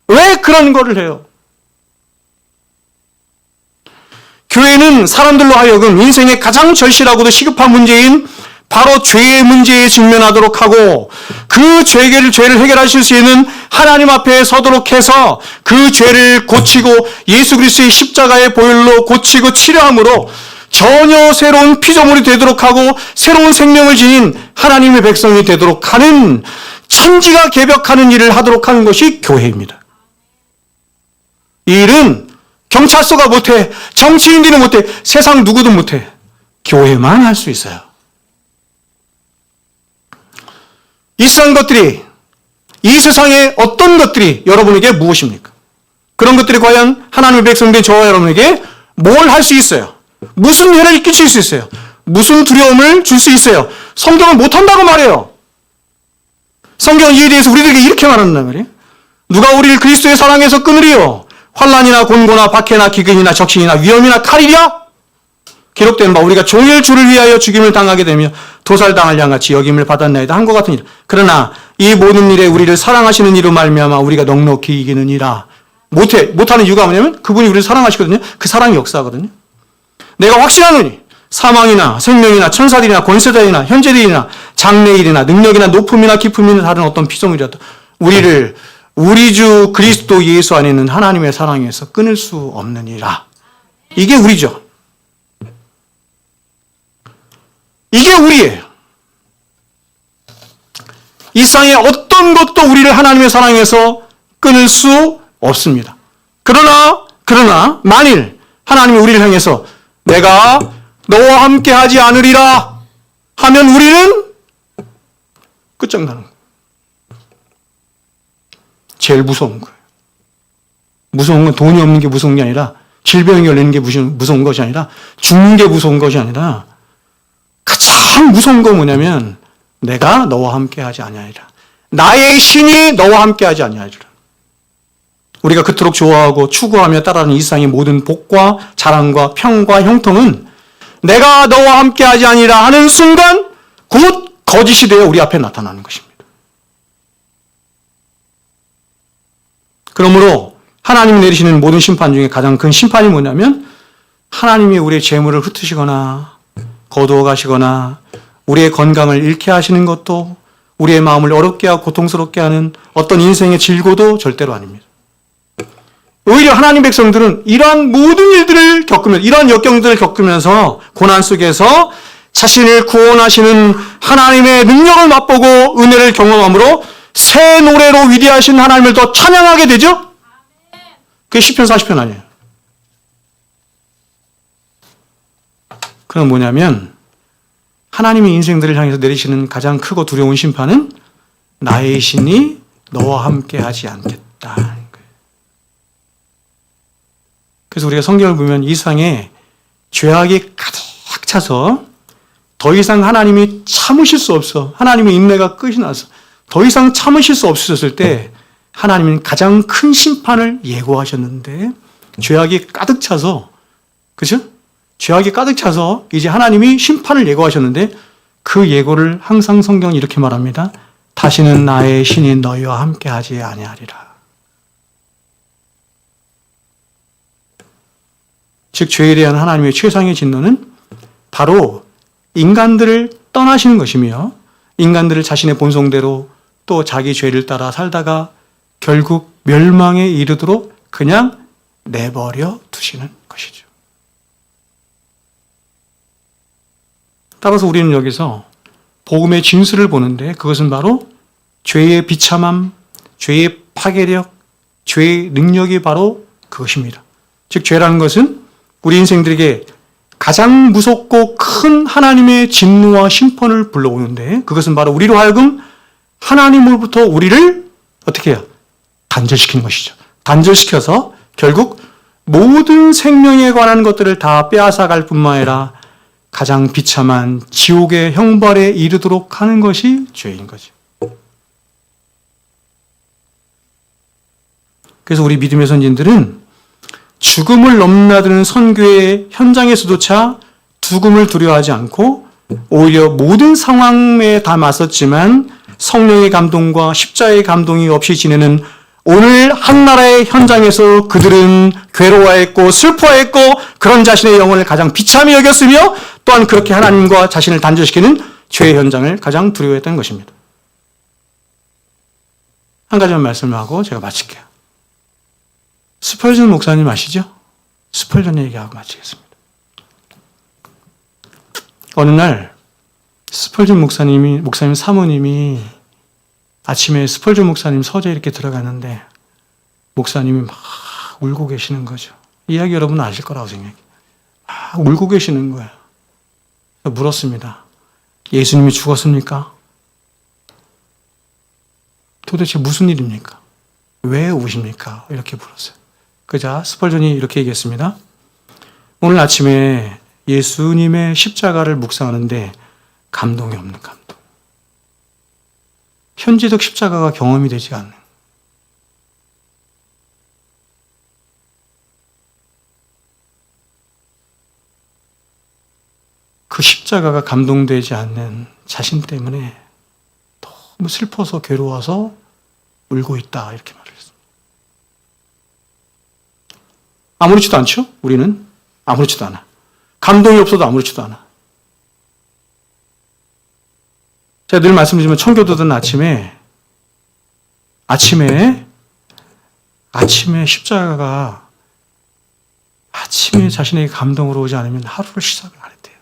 왜 그런 거를 해요? 교회는 사람들로 하여금 인생의 가장 절실하고도 시급한 문제인 바로 죄의 문제에 직면하도록 하고, 그 죄를 해결하실 수 있는 하나님 앞에 서도록 해서 그 죄를 고치고 예수 그리스도의 십자가의 보혈로 고치고 치료함으로 전혀 새로운 피조물이 되도록 하고 새로운 생명을 지닌 하나님의 백성이 되도록 하는, 천지가 개벽하는 일을 하도록 하는 것이 교회입니다. 이 일은 경찰서가 못해, 정치인들이 못해, 세상 누구도 못해. 교회만 할 수 있어요. 이 세상의 어떤 것들이 여러분에게 무엇입니까? 그런 것들이 과연 하나님의 백성된 저와 여러분에게 뭘 할 수 있어요? 무슨 해를 끼칠 수 있어요? 무슨 두려움을 줄 수 있어요? 성경은 못한다고 말해요. 성경은 이에 대해서 우리들에게 이렇게 말한단 말이에요. 누가 우리를 그리스도의 사랑에서 끊으리요? 환난이나 곤고나 박해나 기근이나 적신이나 위험이나 칼이랴? 기록된 바 우리가 종일 주를 위하여 죽임을 당하게 되며 도살당할 양같이 여김을 받았나이다 한 것 같은 일. 그러나 이 모든 일에 우리를 사랑하시는 이로 말미암아 우리가 넉넉히 이기느니라. 못하는 이유가 뭐냐면 그분이 우리를 사랑하시거든요. 그 사랑이 역사하거든요. 내가 확신하노니 사망이나 생명이나 천사들이나 권세자이나 현재들이나 장래일이나 능력이나 높음이나 깊음이나 다른 어떤 피조물이라도 우리를 우리 주 그리스도 예수 안에 있는 하나님의 사랑에서 끊을 수 없느니라. 이게 우리죠. 이게 우리예요. 이 세상의 어떤 것도 우리를 하나님의 사랑에서 끊을 수 없습니다. 그러나 만일 하나님이 우리를 향해서 내가 너와 함께 하지 않으리라 하면 우리는 끝장나는 거예요. 제일 무서운 거예요. 무서운 건 돈이 없는 게 무서운 게 아니라 질병이 걸리는 게 무서운 것이 아니라 죽는 게 무서운 것이 아니라 가장 무서운 건 뭐냐면 내가 너와 함께 하지 아니하리라. 나의 신이 너와 함께 하지 아니하리라. 우리가 그토록 좋아하고 추구하며 따라하는 이 세상의 모든 복과 자랑과 평과 형통은 내가 너와 함께 하지 아니라 하는 순간 곧 거짓이 되어 우리 앞에 나타나는 것입니다. 그러므로 하나님이 내리시는 모든 심판 중에 가장 큰 심판이 뭐냐면 하나님이 우리의 재물을 흩으시거나 거두어 가시거나 우리의 건강을 잃게 하시는 것도 우리의 마음을 어렵게 하고 고통스럽게 하는 어떤 인생의 질고도 절대로 아닙니다. 오히려 하나님 백성들은 이러한 모든 일들을 겪으면서 이러한 역경들을 겪으면서 고난 속에서 자신을 구원하시는 하나님의 능력을 맛보고 은혜를 경험함으로 새 노래로 위대하신 하나님을 더 찬양하게 되죠? 그게 시편 40편 아니에요. 그건 뭐냐면 하나님이 인생들을 향해서 내리시는 가장 크고 두려운 심판은 나의 신이 너와 함께 하지 않겠다. 그래서 우리가 성경을 보면 이 세상에 죄악이 가득 차서 더 이상 하나님이 참으실 수 없어. 하나님의 인내가 끝이 나서 더 이상 참으실 수 없으셨을 때 하나님은 가장 큰 심판을 예고하셨는데 죄악이 가득 차서 그죠? 죄악이 가득 차서 이제 하나님이 심판을 예고하셨는데 그 예고를 항상 성경은 이렇게 말합니다. 다시는 나의 신이 너희와 함께 하지 아니하리라. 즉 죄에 대한 하나님의 최상의 진노는 바로 인간들을 떠나시는 것이며 인간들을 자신의 본성대로 또 자기 죄를 따라 살다가 결국 멸망에 이르도록 그냥 내버려 두시는 것이죠. 따라서 우리는 여기서 복음의 진수를 보는데 그것은 바로 죄의 비참함, 죄의 파괴력, 죄의 능력이 바로 그것입니다. 즉 죄라는 것은 우리 인생들에게 가장 무섭고 큰 하나님의 진노와 심판을 불러오는데 그것은 바로 우리로 하여금 하나님으로부터 우리를 어떻게 해요? 단절시키는 것이죠. 단절시켜서 결국 모든 생명에 관한 것들을 다 빼앗아갈 뿐만 아니라 가장 비참한 지옥의 형벌에 이르도록 하는 것이 죄인 거죠. 그래서 우리 믿음의 선진들은 죽음을 넘나드는 선교의 현장에서조차 죽음을 두려워하지 않고 오히려 모든 상황에 다 맞섰지만 성령의 감동과 십자의 감동이 없이 지내는 오늘 한나라의 현장에서 그들은 괴로워했고 슬퍼했고 그런 자신의 영혼을 가장 비참히 여겼으며 또한 그렇게 하나님과 자신을 단절시키는 죄의 현장을 가장 두려워했던 것입니다. 한 가지만 말씀하고 제가 마칠게요. 스펄전 목사님 아시죠? 스펄전 얘기하고 마치겠습니다. 어느 날 스펄전 목사님 사모님이 아침에 스펄전 목사님 서재에 이렇게 들어가는데 목사님이 막 울고 계시는 거죠. 이야기 여러분 아실 거라고 생각해요. 막 울고 계시는 거예요. 물었습니다. 예수님이 죽었습니까? 도대체 무슨 일입니까? 왜 우십니까? 이렇게 물었어요. 그자 스펄전이 이렇게 얘기했습니다. 오늘 아침에 예수님의 십자가를 묵상하는데 감동이 없는 감동. 현지적 십자가가 경험이 되지 않는. 십자가가 감동되지 않는 자신 때문에 너무 슬퍼서 괴로워서 울고 있다. 이렇게 말했습니다. 아무렇지도 않죠? 우리는 아무렇지도 않아. 감동이 없어도 아무렇지도 않아. 제가 늘 말씀드리지만 청교도들은 아침에 십자가가 아침에 자신에게 감동으로 오지 않으면 하루를 시작을 안 했대요.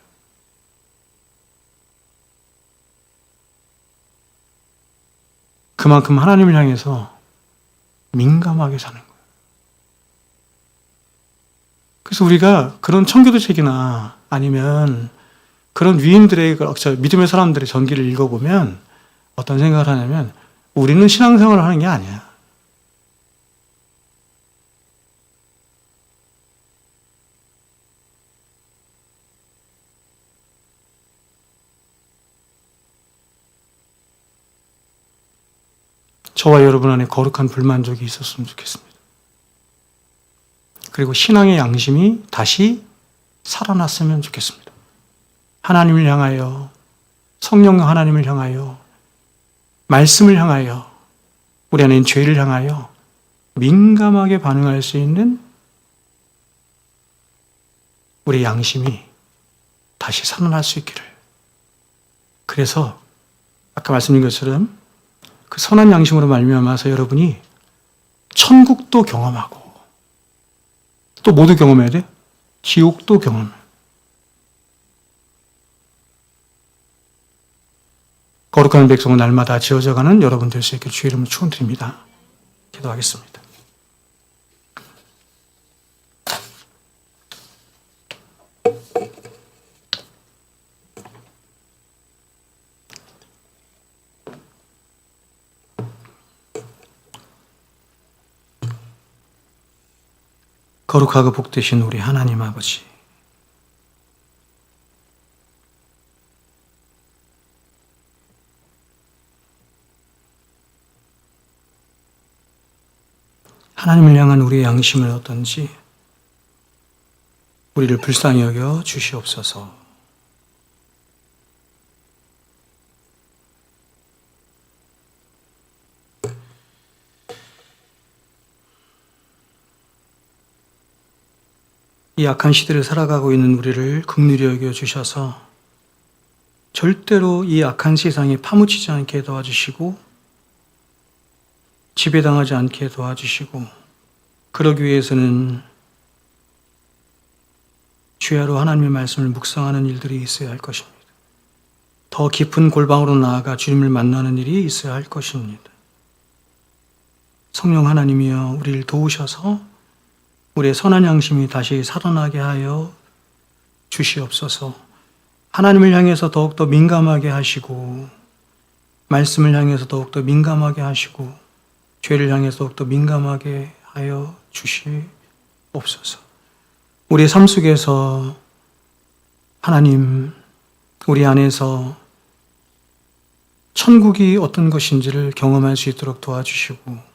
그만큼 하나님을 향해서 민감하게 사는 거예요. 그래서 우리가 그런 청교도 책이나 아니면 그런 위인들의 믿음의 사람들의 전기를 읽어보면 어떤 생각을 하냐면 우리는 신앙생활을 하는 게 아니야. 저와 여러분 안에 거룩한 불만족이 있었으면 좋겠습니다. 그리고 신앙의 양심이 다시 살아났으면 좋겠습니다. 하나님을 향하여, 성령 하나님을 향하여, 말씀을 향하여, 우리 안에 있는 죄를 향하여 민감하게 반응할 수 있는 우리의 양심이 다시 살아날 수 있기를. 그래서 아까 말씀드린 것처럼 그 선한 양심으로 말미암아서 여러분이 천국도 경험하고 또 모두 경험해야 돼? 지옥도 경험해. 거룩한 백성은 날마다 지어져가는 여러분 될 수 있게 주의 이름으로 축원드립니다. 기도하겠습니다. 거룩하고 복되신 우리 하나님 아버지, 하나님을 향한 우리의 양심은 어떤지 우리를 불쌍히 여겨 주시옵소서. 이 악한 시대를 살아가고 있는 우리를 긍휼히 여겨 주셔서 절대로 이 악한 세상에 파묻히지 않게 도와주시고 지배당하지 않게 도와주시고, 그러기 위해서는 주야로 하나님의 말씀을 묵상하는 일들이 있어야 할 것입니다. 더 깊은 골방으로 나아가 주님을 만나는 일이 있어야 할 것입니다. 성령 하나님이여 우리를 도우셔서 우리의 선한 양심이 다시 살아나게 하여 주시옵소서. 하나님을 향해서 더욱더 민감하게 하시고, 말씀을 향해서 더욱더 민감하게 하시고, 죄를 향해서 더욱더 민감하게 하여 주시옵소서. 우리의 삶 속에서 하나님, 우리 안에서 천국이 어떤 것인지를 경험할 수 있도록 도와주시고,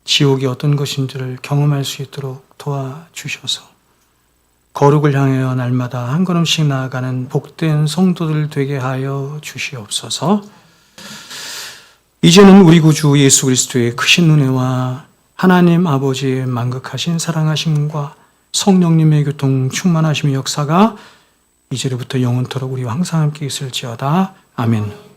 지옥이 어떤 것인지를 경험할 수 있도록 도와주셔서 거룩을 향하여 날마다 한 걸음씩 나아가는 복된 성도들 되게 하여 주시옵소서. 이제는 우리 구주 예수 그리스도의 크신 은혜와 하나님 아버지의 만극하신 사랑하심과 성령님의 교통 충만하심의 역사가 이제로부터 영원토록 우리와 항상 함께 있을지어다. 아멘.